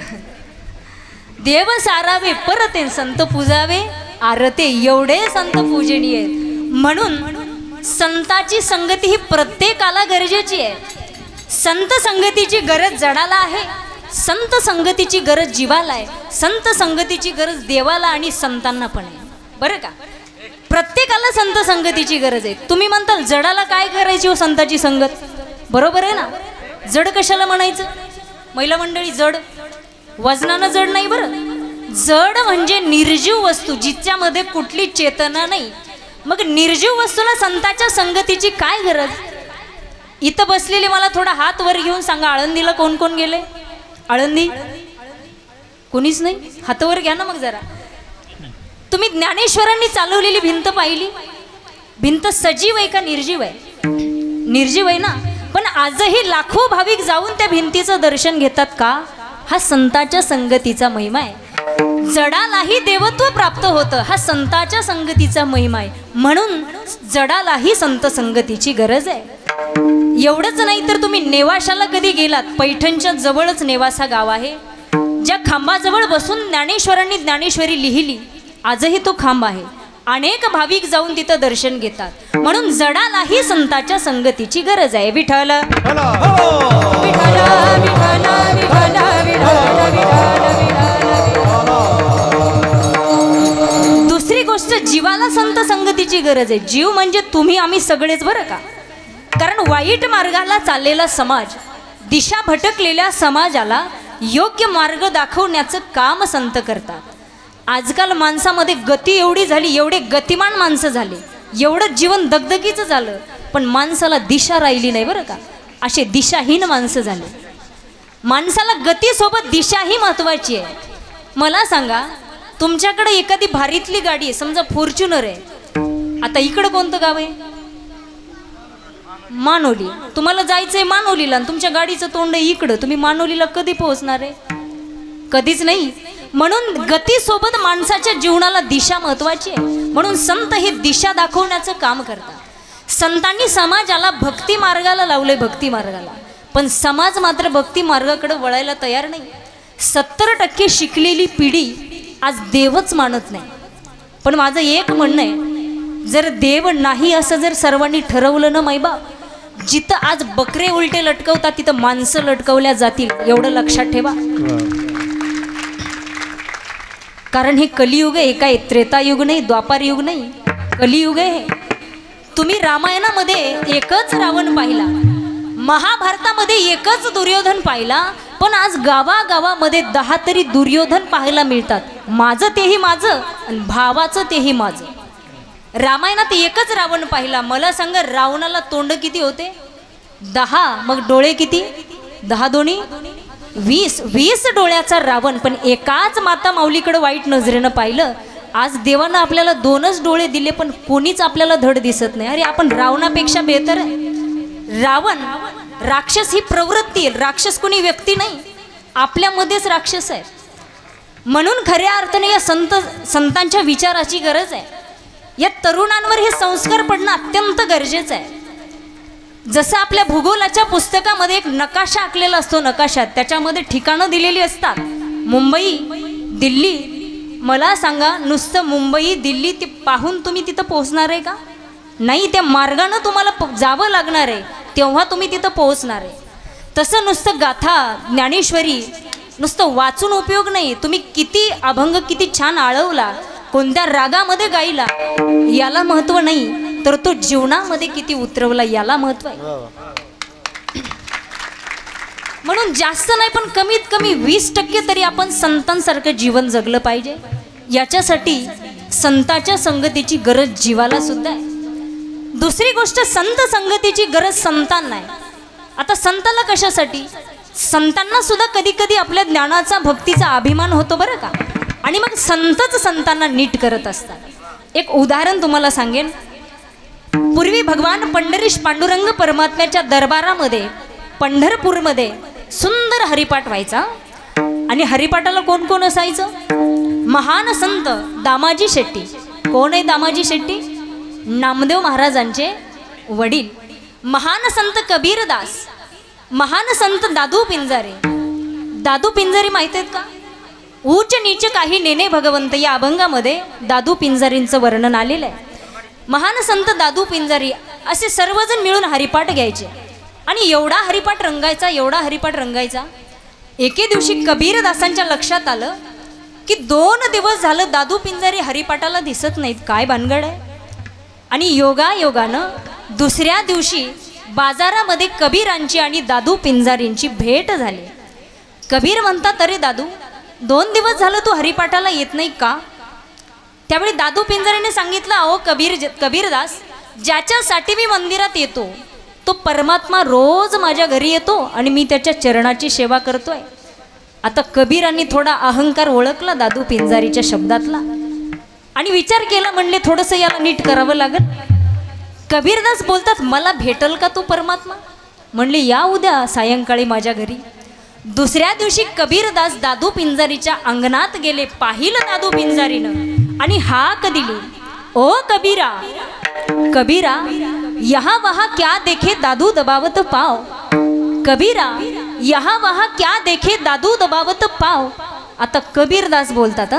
Speaker 1: देव सारावे परते, संत पूजावे आरते, एवढे संत पूजनीय आहेत. म्हणून संताची संगती ही प्रत्येकाला गरजेची आहे. संत संगतीची गरज जडाला आहे, संत संगतीची गरज जीवाला आहे, संत संगतीची गरज देवाला आणि संतांना पण आहे बरं का. प्रत्येकाला संत संगतीची गरज आहे. तुम्ही म्हणताल जडाला काय करायची हो संताची संगत, बरोबर आहे ना. जड कशाला म्हणायचं महिला मंडळी? जड वजनानं जड नाही बरं. जड म्हणजे निर्जीव वस्तू जिच्यामध्ये कुठली चेतना नाही. मग निर्जीव वस्तूला संताच्या संगतीची काय गरज? इथं बसलेले मला थोडा हात वर घेऊन सांगा, आळंदीला कोण कोण गेले? आळंदी कोणीच नाही, हात वर घ्या ना मग जरा. तुम्ही ज्ञानेश्वरांनी चालवलेली भिंत पाहिली? भिंत सजीव आहे का निर्जीव आहे? निर्जीव आहे ना. पण आजही लाखो भाविक जाऊन त्या भिंतीचं दर्शन घेतात का? हा संताच्या संगतीचा महिमा आहे. जडालाही देवत्व प्राप्त होतं, हा संताच्या संगतीचा महिमा आहे. म्हणून जडालाही संत संगतीची गरज आहे. एवढंच नाही तर तुम्ही नेवाशाला कधी गेलात? पैठणच्या जवळच नेवासा गाव आहे, ज्या खांबाजवळ बसून ज्ञानेश्वरांनी ज्ञानेश्वरी लिहिली. आजही तो खांब आहे. अनेक भाविक जाऊन तिथं दर्शन घेतात. म्हणून जडालाही संताच्या संगतीची गरज आहे. विठ्ठल दुसरी गोष्ट, जीवाला संत संगतीची गरज आहे. जीव म्हणजे तुम्ही आम्ही सगळेच बरं का. कारण वाईट मार्गाला चाललेला समाज, दिशा भटकलेल्या समाजाला योग्य मार्ग दाखवण्याचं काम संत करतात. आजकाल माणसामध्ये गती एवढी झाली, एवढे गतिमान माणसं झाले, एवढं जीवन दगदगीचं झालं, पण माणसाला दिशा राहिली नाही बरं का. असे दिशाहीन माणसं झाले. माणसाला गतीसोबत दिशाही महत्त्वाची आहे. मला सांगा, तुमच्याकडे एखादी भारीतली गाडी आहे, समजा फॉर्च्युनर आहे. आता इकडं कोणतं गाव आहे? मानोली. तुम्हाला जायचंय मानोलीला आणि तुमच्या गाडीचं तोंड आहे इकडं, तुम्ही मानोलीला कधी पोहोचणार आहे? कधीच नाही. म्हणून गतीसोबत माणसाच्या जीवनाला दिशा महत्वाची आहे. म्हणून संत हे दिशा दाखवण्याचं काम करतात. संतांनी समाजाला भक्ती मार्गाला लावले, भक्ती मार्गाला. पण समाज मात्र भक्ती मार्गाकडे वळायला तयार नाही. 70% शिकलेली पिढी आज देवच मानत नाही. पण माझं एक म्हणणं आहे, जर देव नाही असं जर सर्वांनी ठरवलं ना मैबाप, जिथं आज बकरे उलटे लटकवतात तिथं माणसं लटकवल्या जातील, एवढं लक्षात ठेवा. कारण हे कलियुग आहे, काय त्रेतायुग नाही, द्वापार युग नाही, कलियुग आहे. तुम्ही रामायणामध्ये एकच रावण पाहिला, महाभारतामध्ये एकच दुर्योधन पाहिला, पण आज गावागावामध्ये 10 तरी दुर्योधन पाहायला मिळतात. माझं तेही माझं आणि भावाचं तेही माझं. रामायणात एकच रावण पाहिला. मला सांगा, रावणाला तोंड किती होते? 10. मग डोळे किती? 10 दोन्ही वीस डोळ्याचा रावण पण एकाच माता माऊलीकडे वाईट नजरेनं पाहिलं. आज देवानं आपल्याला 2च डोळे दिले पण कोणीच आपल्याला धड दिसत नाही. अरे आपण रावणापेक्षा बेहतर आहे. रावण राक्षस ही प्रवृत्ती आहे, राक्षस कोणी व्यक्ती नाही, आपल्यामध्येच राक्षस आहे. म्हणून खऱ्या अर्थाने या संतांच्या विचाराची गरज आहे. या तरुणांवर हे संस्कार पडणं अत्यंत गरजेचं आहे. जसं आपल्या भूगोलाच्या पुस्तकामध्ये एक नकाशा आखलेला असतो, नकाशात त्याच्यामध्ये ठिकाणं दिलेली असतात, मुंबई, दिल्ली. मला सांगा, नुसतं मुंबई दिल्ली ते पाहून तुम्ही तिथं पोहोचणार आहे का? नाही, त्या मार्गानं तुम्हाला जावं लागणार आहे, तेव्हा तुम्ही तिथं पोहोचणार आहे. तसं नुसतं गाथा ज्ञानेश्वरी नुसतं वाचून उपयोग नाही. तुम्ही किती अभंग किती छान आळवला, कोणत्या रागामध्ये गायला याला महत्त्व नाही, तर तो जीवनामध्ये किती उतरवला याला महत्त्व आहे. म्हणून जास्त नाही पण कमीत कमी 20% तरी आपण संतांसारखं जीवन जगलं पाहिजे. याच्यासाठी संताच्या संगतीची गरज जीवाला सुद्धा आहे. दुसरी गोष्ट, संत संगतीची गरज संतांना आहे. आता संताला कशासाठी? संतांना सुद्धा कधी कधी आपल्या ज्ञानाचा भक्तीचा अभिमान होतो बरं का, आणि मग संतच संतांना नीट करत असतात. एक उदाहरण तुम्हाला सांगेन. पूर्वी भगवान पंढरीश पांडुरंग परमात्म्याच्या दरबारामध्ये पंढरपूरमध्ये सुंदर हरिपाठ व्हायचा. आणि हरिपाठाला कोण कोण असायचं? महान संत दामाजी शेट्टी. कोण आहे दामाजी शेट्टी? नामदेव महाराजांचे वडील. महान संत कबीरदास, महान संत दादू पिंजारे. दादू पिंजारी माहित आहेत का? उच्च नीच काही नेने भगवंत या अभंगामध्ये दादू पिंजारींचं वर्णन आलेलं आहे. महान संत दादू पिंजारी असे सर्वजण मिळून हरिपाठ घ्यायचे. आणि एवढा हरिपाठ रंगायचा, एवढा हरिपाठ रंगायचा. एके दिवशी कबीरदासांच्या लक्षात आलं की 2 दिवस झालं दादू पिंजारी हरिपाठाला दिसत नाहीत, काय भानगड आहे. आणि योगायोगानं दुसऱ्या दिवशी बाजारामध्ये कबीरांची आणि दादू पिंजारींची भेट झाली. कबीर म्हणतात, अरे दादू, 2 दिवस झालं तू हरिपाठाला येत नाही का? त्यावेळी दादू पिंजारीने सांगितलं, अहो कबीरदास, ज्याच्यासाठी मी मंदिरात येतो तो परमात्मा रोज माझ्या घरी येतो आणि मी त्याच्या चरणाची सेवा करतोय. आता कबीरांनी थोडा अहंकार ओळखला दादू पिंजारीच्या शब्दातला आणि विचार केला, म्हणले थोडंसं याला नीट करावं लागेल. कबीरदास बोलतात, मला भेटल का तो परमात्मा? म्हणले या उद्या सायंकाळी माझ्या घरी. दुसऱ्या दिवशी कबीरदास दादू पिंजारीच्या अंगणात गेले. पाहिलं दादू पिंजारीनं आणि हाक दिली, ओ कबीरा, कबीरा, यहाँ वहाँ क्या देखे दादू दबावत पाव. कबीरा, यहाँ वहाँ क्या देखे दादू दबावत पाव. आता कबीरदास बोलतात,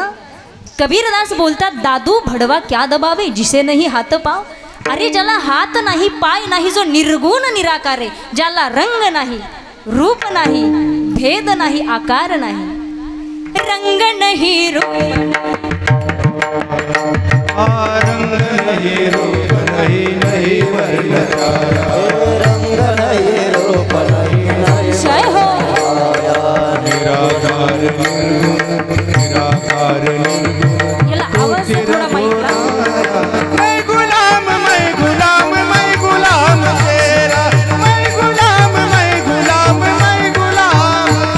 Speaker 1: कबीरदास बोलतात, दादू भडवा क्या दबावे जिसे नहीं हात पाव. अरे ज्याला हात नाही, पाय नाही, जो निर्गुण निराकार आहे, ज्याला रंग नाही, रूप नाही, भेद नाही, आकार नाही. रंग नाही, रूप
Speaker 2: रंग नहीं, रूप नहीं, नहीं वर्ण छाया. रंग नहीं, रूप नहीं,
Speaker 1: जय हो.
Speaker 2: निराकार निर्गुण, निराकार निर्गुण.
Speaker 1: याला आवाज थोडा माहिती का?
Speaker 2: मैं गुलाम, मैं गुलाम, मैं गुलाम तेरा. मैं गुलाम, मैं गुलाम, मैं गुलाम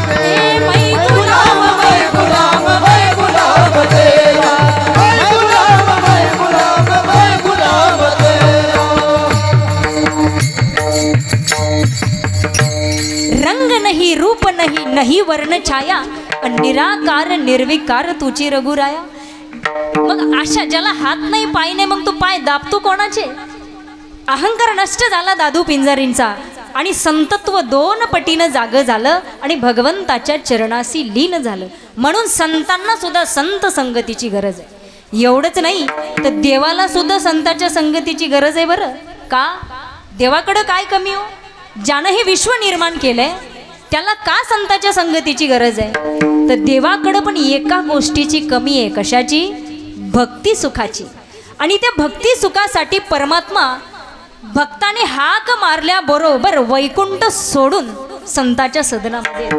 Speaker 2: तेरा.
Speaker 1: मैं गुलाम,
Speaker 2: मैं गुलाम, मैं गुलाम तेरा. मैं गुलाम, मैं गुलाम, मैं गुलाम तेरा.
Speaker 1: रंग नहीं, रूप नहीं, नहीं वर्ण छाया, निराकार निर्विकार तुझी रघुराया. मग अशा ज्याला हात नाही, पाय नाही, मग तो पाय दाबतो कोणाचे? अहंकार नष्ट झाला दादू पिंजारींचा आणि संतत्व 2 पटीनं जागं झालं आणि भगवंताच्या चरणाशी लीन झालं. म्हणून संतांना सुद्धा संत संगतीची गरज आहे. एवढंच नाही तर देवाला सुद्धा संतांच्या संगतीची गरज आहे. बरं का? देवाकडं काय कमी हो? ज्यानं हे विश्व निर्माण केलंय त्याला का संतांच्या संगतीची गरज आहे? तर देवाकडं पण एका गोष्टीची कमी आहे. कशाची? भक्ती सुखाची. आणि त्या भक्ती सुखासाठी परमात्मा भक्ताने हाक मारल्याबरोबर वैकुंठ सोडून संताच्या सदनामध्ये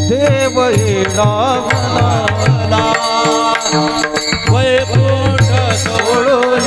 Speaker 3: देव येणावला वैकुंठ सोडून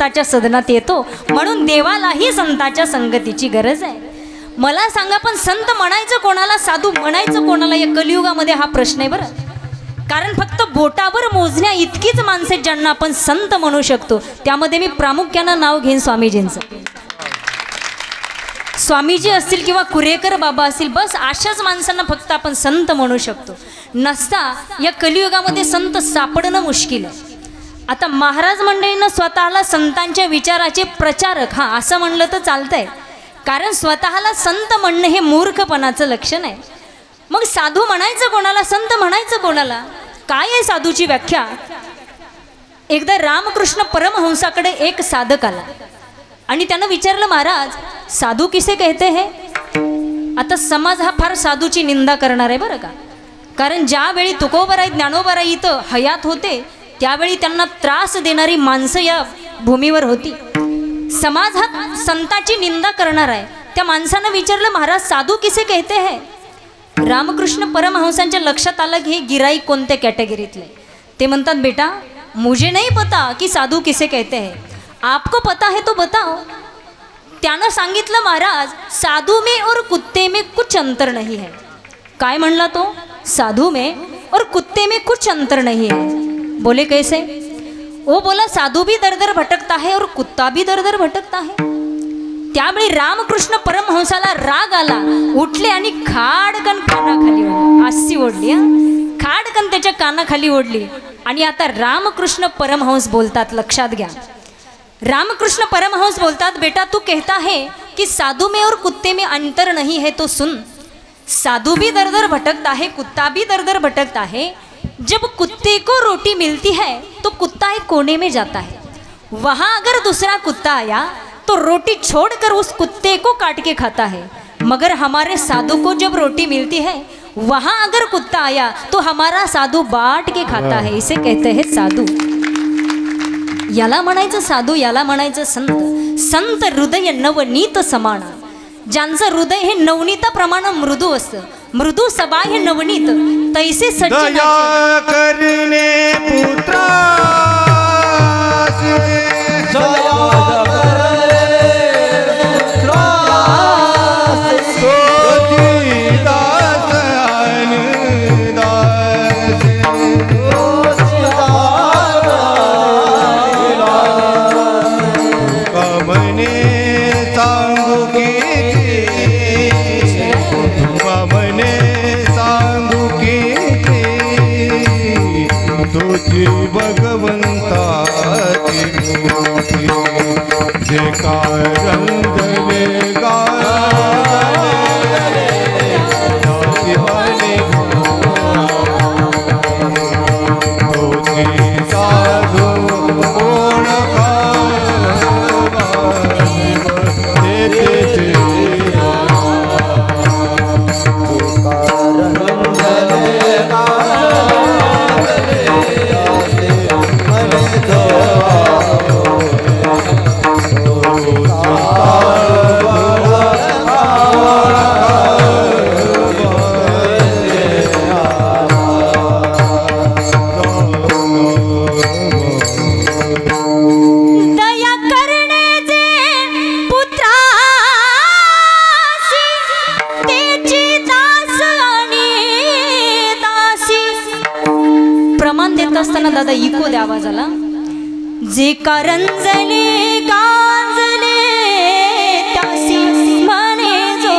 Speaker 1: संताच्या सदनात येतो, म्हणून देवालाही संताच्या संगतीची गरज आहे. मला सांगा, पण संत म्हणायचं कोणाला, साधू म्हणायचं कोणाला या कलियुगामध्ये, हा प्रश्न आहे बरं. कारण फक्त बोटावर मोजण्या इतकीच माणसे ज्यांना आपण संत म्हणू शकतो. त्यामध्ये मी प्रामुख्यानं नाव घेईन स्वामीजींचं. स्वामीजी असतील किंवा कुरेकर बाबा असतील, बस अशाच माणसांना फक्त आपण संत म्हणू शकतो. नसता या कलियुगामध्ये संत सापडणं मुश्किल आहे. आता महाराज मंडळींना स्वतःला संतांच्या विचाराचे प्रचारक, हां असं म्हणलं तर चालतंय, कारण स्वतःला संत म्हणणं हे मूर्खपणाचं लक्षण आहे. मग साधू म्हणायचं कोणाला, संत म्हणायचं कोणाला, काय आहे साधूची व्याख्या? एकदा रामकृष्ण परमहंसाकडे एक साधक आला आणि त्यानं विचारलं, महाराज साधू किसे कहते हैं? आता समाज हा फार साधूची निंदा करणार आहे बरं का. कारण ज्यावेळी तुकोबाराई ज्ञानोबाराई इथं हयात होते त्यावेळी त्यांना त्रास देणारी माणसं या भूमीवर होती. समाज हा संताची निंदा करणार आहे. त्या माणसानं विचारलं, महाराज साधू किसे कहते हैं? रामकृष्ण परमहंसांच्या लक्षात आलं की हे गिराईक कोणत्या कॅटेगरीतले. ते म्हणतात, बेटा मुझे नहीं पता कि साधू किसे कहते हैं, आपको पता है तो बताओ. त्यानं सांगितलं, महाराज साधू में और कुत्ते में कुछ अंतर नहीं है. काय म्हणला तो? साधू में और कुत्ते में कुछ अंतर नहीं है. बोले कैसे? वो बोला साधू भी दर दर भटकता है और कुत्ता भी दर दर भटकता है. त्यावेळी रामकृष्ण परमहंसाला राग आला, उठले आणि खाडकन कानाखाली ओढली, अशी ओढली, खाडकन त्याच्या कानाखाली ओढली. आणि आता रामकृष्ण परमहंस बोलतात, लक्षात घ्या. रामकृष्ण परमहंस बोलतात, बेटा तू कहता है कि साधु में और कुत्ते में अंतर नहीं है, तो सुन, साधु भी दर दर भटकता है, कुत्ता भी दर दर भटकता है. जब कुत्ते को रोटी मिलती है तो कुत्ता एक कोने में जाता है, वहाँ अगर दूसरा कुत्ता आया तो रोटी छोड़कर उस कुत्ते को काट के खाता है. मगर हमारे साधु को जब रोटी मिलती है वहाँ अगर कुत्ता आया तो हमारा साधु बांट के खाता है. इसे कहते हैं साधु. याला म्हणायचं साधू, याला म्हणायचं संत. संत हृदय नवनीत समान, ज्यांचं हृदय हे नवनीताप्रमाणे मृदू असतं. मृदू सबाय हे नवनीत तैसे सज्जन
Speaker 2: दया करणे पुत्रा भगवंता जे कारंगले
Speaker 1: दादा इको द्या आवाजाला. जे कारंजले गांजले त्यासी म्हणे जो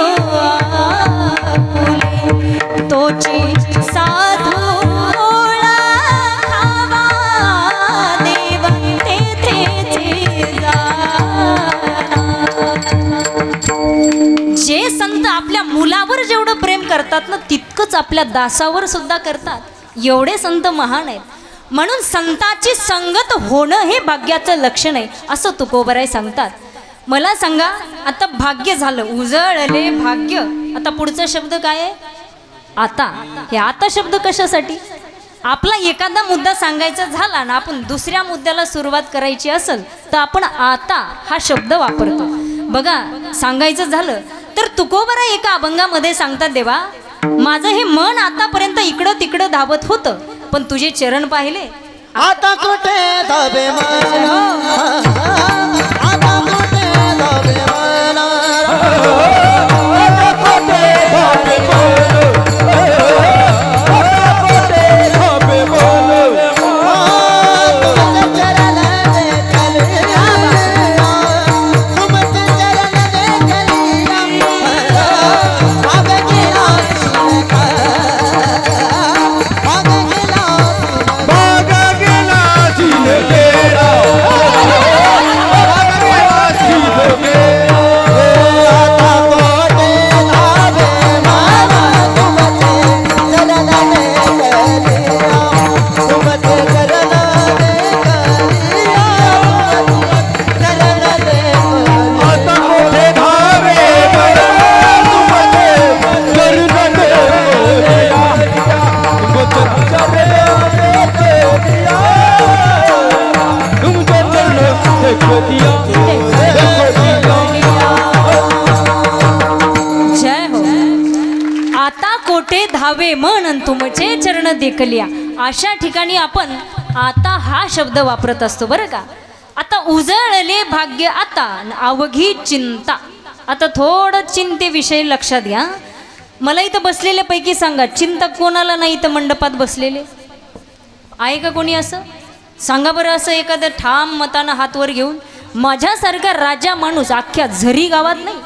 Speaker 1: आपुले, तोची साधू ओळखावा देव तेथेचे जाणा. जे संत आपल्या मुलावर जेवढं प्रेम करतात ना तितकंच आपल्या दासावर सुद्धा करतात. एवढे संत महान आहेत. म्हणून संताची संगत होणं हे भाग्याचं लक्षण आहे असं तुकोबाराय सांगतात. मला सांगा, आता भाग्य झालं, उजळले भाग्य. आता पुढचा शब्द काय आहे? आता. हे आता शब्द कशासाठी? आपला एखादा मुद्दा सांगायचा झाला ना, आपण दुसऱ्या मुद्द्याला सुरुवात करायची असेल तर आपण आता हा शब्द वापरतो. बघा, सांगायचं झालं तर तुकोबाराय एका अभंगामध्ये सांगतात, देवा माझं हे मन आतापर्यंत इकडं तिकडं धावत होतं, पण तुझे चरण पाहिले
Speaker 4: आता कुठे धाबे मन आता कुठे धाबे मन
Speaker 3: आता कोठे धाबे मन आता कोठे धाबे मन
Speaker 4: तुमचे चरण देखलिया तुमचे चरण देखलिया भाग गेला
Speaker 2: भाग गेला सीन गेला भाग गेला सीन गेला
Speaker 4: आता कोठे धाबे मन तुमचे चरण देखलिया तुमचे चरण देखलिया चरण देखलिया
Speaker 2: आता कोठे धावे
Speaker 1: जय हो. आता कोठे धावे मन तुमचे चरण देखलिया. अशा ठिकाणी आपण आता हा शब्द वापरत असतो बरं का. आता उजळले भाग्य आता अवघी चिंता. आता थोडं चिंतेविषयी लक्षात घ्या. मला इथं बसलेल्यापैकी सांगा, चिंता कोणाला नाही इथं मंडपात बसलेले आहे का कोणी? असं सांगा बरं. असं एखादं ठाम मतानं हातवर घेऊन माझ्यासारखा राजा माणूस अख्ख्या झरी गावात नाही.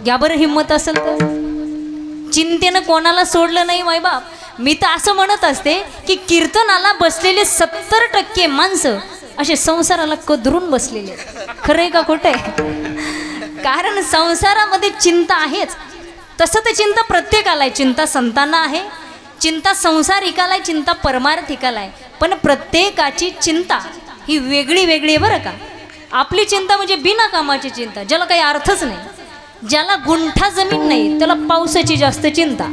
Speaker 1: घ्या बरं हिंमत असेल तर. चिंतेनं कोणाला सोडलं नाही मायबाप. मी तर असं म्हणत असते की कीर्तनाला बसलेले 70% माणसं असे संसाराला कदरून बसलेले. खरं आहे का खोटं आहे? कारण संसारामध्ये चिंता आहेच. तसं तर चिंता प्रत्येकाला आहे. चिंता संतांना आहे, चिंता संसारिकाला आहे, चिंता परमार्थिकाला आहे. पण प्रत्येकाची चिंता ही वेगळी वेगळी आहे बरं का. आपली चिंता म्हणजे बिना कामाची चिंता, ज्याला काही अर्थच नाही, ज्याला गुंठा जमीन नाही त्याला पावसाची जास्त चिंता.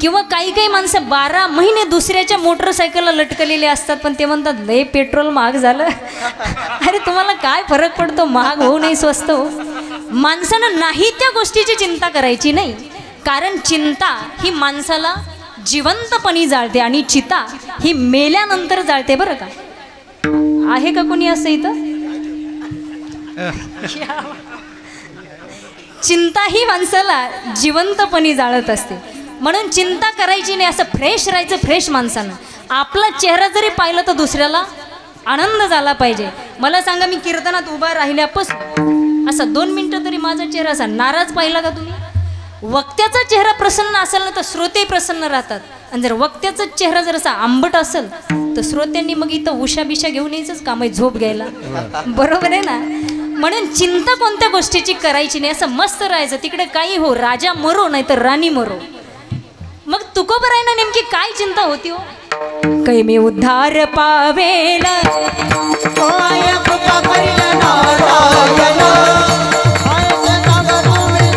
Speaker 1: किंवा काही काही माणसं 12 महिने दुसऱ्याच्या मोटरसायकलला लटकलेले असतात, पण ते म्हणतात लय पेट्रोल महाग झालं. अरे तुम्हाला काय फरक पडतो, महाग होऊ नाही स्वस्त हो. माणसानं नाही त्या गोष्टीची चिंता करायची नाही. कारण चिंता ही माणसाला जिवंतपणी जाळते आणि चिता ही मेल्यानंतर जाळते बरं का. आहे का कोणी असं इथं? चिंता ही माणसाला जिवंतपणी जाळत असते. म्हणून चिंता करायची नाही. असं फ्रेश राहायचं. फ्रेश माणसानं आपला चेहरा जरी पाहिला तर दुसऱ्याला आनंद झाला पाहिजे. मला सांगा, मी कीर्तनात उभा राहिल्यापासून असा 2 मिनटं तरी माझा चेहरा असा नाराज पाहिला का तुम्ही? वक्त्याचा चेहरा प्रसन्न असेल ना तर श्रोते प्रसन्न राहतात. आणि जर वक्त्याचा चेहरा जर असा आंबट असेल तर श्रोत्यांनी मग इथं उशा बिशा घेऊन यायचंच काम आहे, झोप घ्यायला. बरोबर आहे ना. म्हणून चिंता कोणत्या गोष्टीची करायची नाही. असं मस्त राहायचं. तिकडे काही हो, राजा मरो नाही तर राणी मरो. मग तुकोबरायना नेमकी काय चिंता होती हो? कै मी उद्धार पावेल
Speaker 4: काय कृपा करील नारायण काय सांगा तुम्ही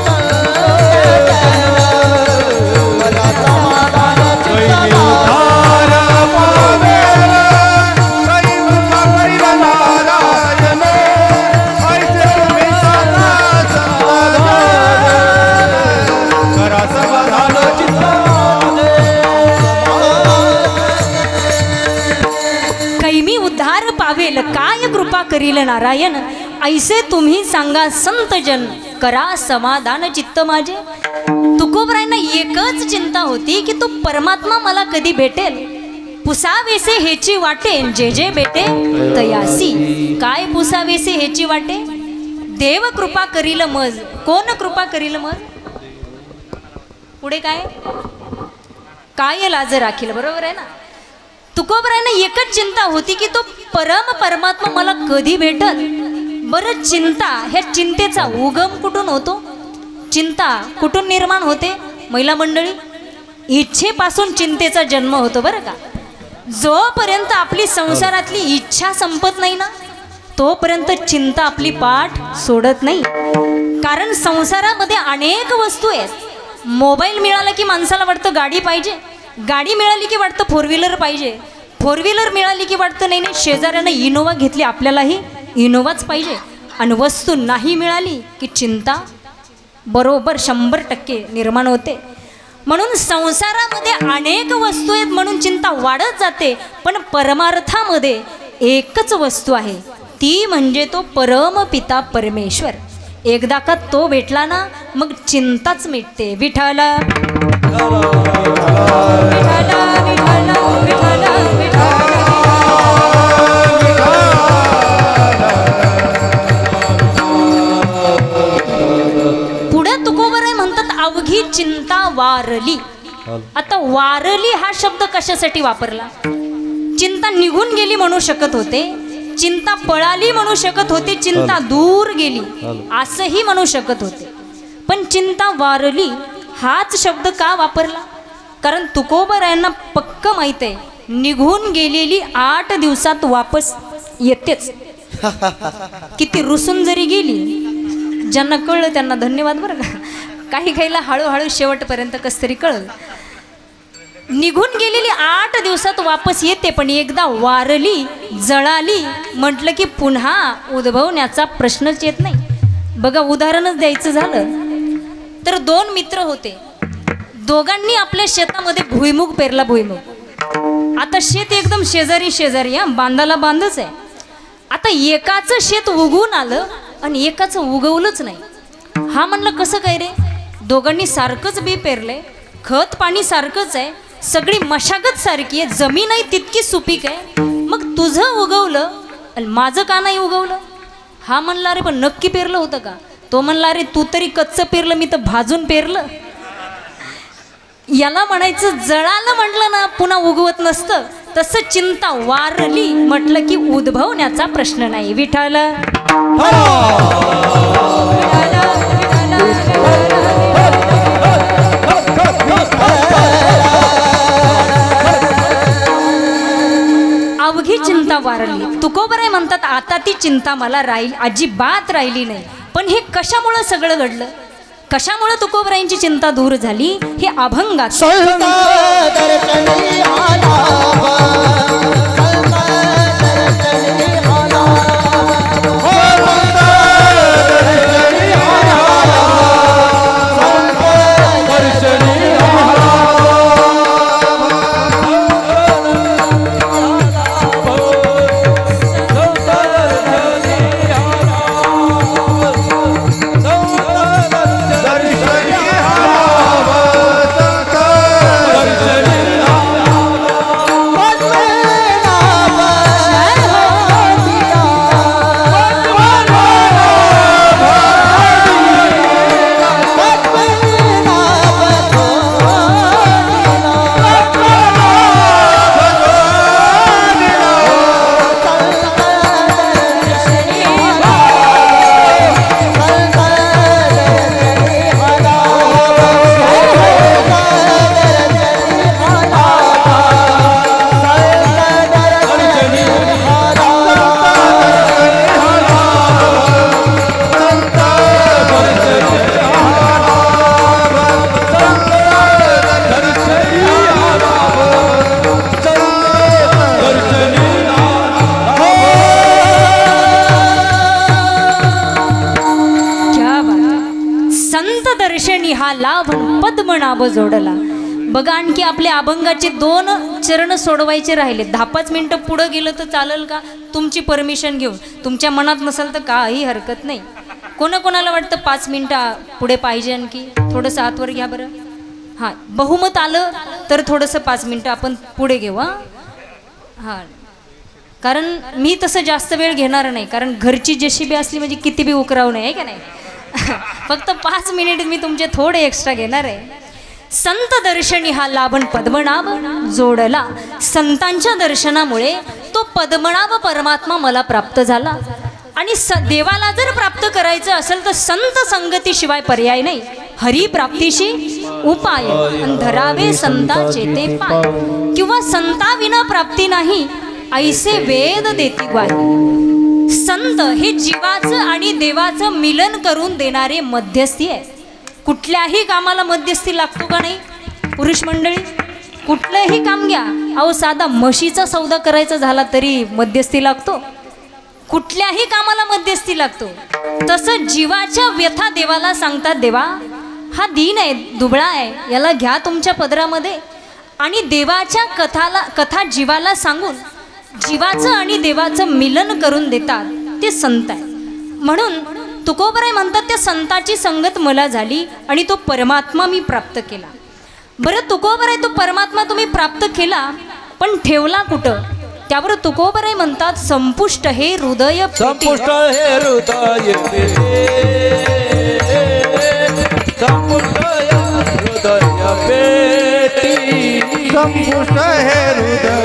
Speaker 4: मला समाधान चिंता
Speaker 2: उद्धार पावेल काही कृपा करील नारायण ऐसे तुम्ही सांगा समाधान करा समाधान चिंता.
Speaker 1: कैमी उद्धार पावेल काय कृपा करील नारायण ऐसे तुम्ही सांगा संतजन करा समाधान चित्त माझे. तुकोबरायना एकच चिंता होती की तो परमात्मा मला कधी भेटेल. पुसावेसे हेची वाटे जे जे भेटे तयासी. काय पुसावेसे हेची वाटे? देव कृपा करील मज. कोण कृपा करील मज? पुढे काय? काय लाज राखील. बरोबर आहे ना. तुकोबरायना एकच चिंता होती की तो परमात्मा मला कधी भेटल. बरं, चिंता, ह्या चिंतेचा उगम कुठून होतो? चिंता कुठून निर्माण होते? महिला मंडळी, इच्छेपासून चिंतेचा जन्म होतो बरं का. जोपर्यंत आपली संसारातली इच्छा संपत नाही ना तोपर्यंत चिंता आपली पाठ सोडत नाही. कारण संसारामध्ये अनेक वस्तू आहेत. मोबाईल मिळाला की माणसाला वाटतं गाडी पाहिजे, गाडी मिळाली की वाटतं 4 व्हीलर पाहिजे, 4 व्हीलर मिळाली की वाटतं नाही नाही शेजाऱ्यानं इनोवा घेतली आपल्यालाही इनोवाच पाहिजे. आणि वस्तू नाही मिळाली की चिंता बरोबर 100% निर्माण होते. म्हणून संसारामध्ये अनेक वस्तू आहेत म्हणून चिंता वाढत जाते, पण परमार्थामध्ये एकच वस्तू आहे, ती म्हणजे तो परमपिता परमेश्वर. एकदा का तो भेटला ना मग चिंताच मिटते. विठ्ठल विठ्ठल विठ्ठल विठ्ठल विठ्ठल. पुढे तुकोबराय म्हणतात अवघी चिंता वारली. आता वारली हा शब्द कशासाठी वापरला? चिंता निघून गेली म्हणू शकत होते, चिंता पळाली म्हणू शकत होते, चिंता दूर गेली असंही म्हणू शकत होते, पण चिंता वारली हाच शब्द का वापरला? कारण तुकोबरायांना पक्क माहित आहे निघून गेलेली 8 दिवसात वापस येतेच. किती रुसून जरी गेली, ज्यांना कळलं त्यांना धन्यवाद बरं का. काही काहीला हळूहळू शेवटपर्यंत कस तरी कळलं. निघून गेलेली 8 दिवसात वापस येते, पण एकदा वारली जळाली म्हटलं की पुन्हा उद्भवण्याचा प्रश्नच येत नाही. बघा उदाहरणच द्यायचं झालं तर 2 मित्र होते, दोघांनी आपल्या शेतामध्ये भुईमुग पेरला. भुईमुग आता शेत एकदम शेजारी शेजारी, बांधाला बांधच आहे. आता एकाचं शेत उगवून आलं आणि एकाचं उगवलंच नाही. हा म्हणलं कसं काय रे, दोघांनी सारखंच बी पेरलंय, खत पाणी सारखंच आहे, सगळी मशागत सारखी आहे, जमीनही तितकी सुपीक आहे, मग तुझं उगवलं आणि माझं का नाही उगवलं? हा म्हणला अरे पण नक्की पेरलं होतं का? तो म्हणला अरे तू तरी कच्चं पेरलं, मी तर भाजून पेरलं. याला म्हणायचं जळालं म्हटलं ना पुन्हा उगवत नसतं, तसं चिंता वारली म्हटलं की उद्भवण्याचा प्रश्न नाही. विठ्ठल अवघी चिंता वारली. तुकोबराय म्हणतात आता ती चिंता मला अजिबात राहिली नाही. पण हे कशामुळं सगळं घडलं? कशामुळे तुकोबरायांची चिंता दूर झाली? हे अभंगात पद्मनाभ जोडला. बघा आणखी आपल्या अभंगाचे 2 चरण सोडवायचे राहिले. 10-5 मिनिटं पुढं गेलं तर चालेल का? तुमची परमिशन घेऊन. तुमच्या मनात नसेल तर काही हरकत नाही. कोणाकोणाला वाटतं 5 मिनिटं पुढे पाहिजे आणखी थोडंसं आतवर घ्या बरं. हां बहुमत आलं तर थोडंसं 5 मिनिटं आपण पुढे घेऊ. हां कारण मी तसं जास्त वेळ घेणार नाही, कारण घरची जेसीबी असली म्हणजे किती बी उकराव नाही आहे का नाही. फक्त 5 मिनिट मी तुमचे थोडे एक्स्ट्रा घेणार आहे. संत दर्शनी हा लाभन पद्मनाभ जोडला. संतांच्या दर्शनामुळे तो पद्मनाभ परमात्मा मला प्राप्त झाला. आणि देवाला जर प्राप्त करायचं असेल तर संत संगतीशिवाय पर्याय नाही. हरी प्राप्तीशी उपाय धरावे संताचे ते पाय, किंवा संताविना प्राप्ती नाही ऐसे वेद देती ग्वाही. संत हे जीवाचं आणि देवाचं मिलन करून देणारे मध्यस्थी आहे. कुठल्याही कामाला मध्यस्थी लागतो का नाही पुरुष मंडळी? कुठलंही काम घ्या, अहो साधा म्हशीचा सौदा करायचा झाला तरी मध्यस्थी लागतो. कुठल्याही कामाला मध्यस्थी लागतो. तसं जीवाच्या व्यथा देवाला सांगतात, देवा हा दीन आहे, दुबळा आहे, याला घ्या तुमच्या पदरामध्ये आणि देवाच्या कथा जीवाला सांगून जीवाचं आणि देवाचं मिलन करून देतात ते संत आहे. म्हणून तुकोबराय म्हणतात त्या संताची संगत मला झाली आणि तो परमात्मा मी प्राप्त केला. बरं तुकोबराय तो परमात्मा तुम्ही प्राप्त केला पण ठेवला कुठं? त्यावर तुकोबराय म्हणतात संपुष्ट हे हृदय पेटी.
Speaker 3: संपुष्ट हे हृदय संपुष्ट हृदय पेटी
Speaker 2: संपुष्ट हे हृदय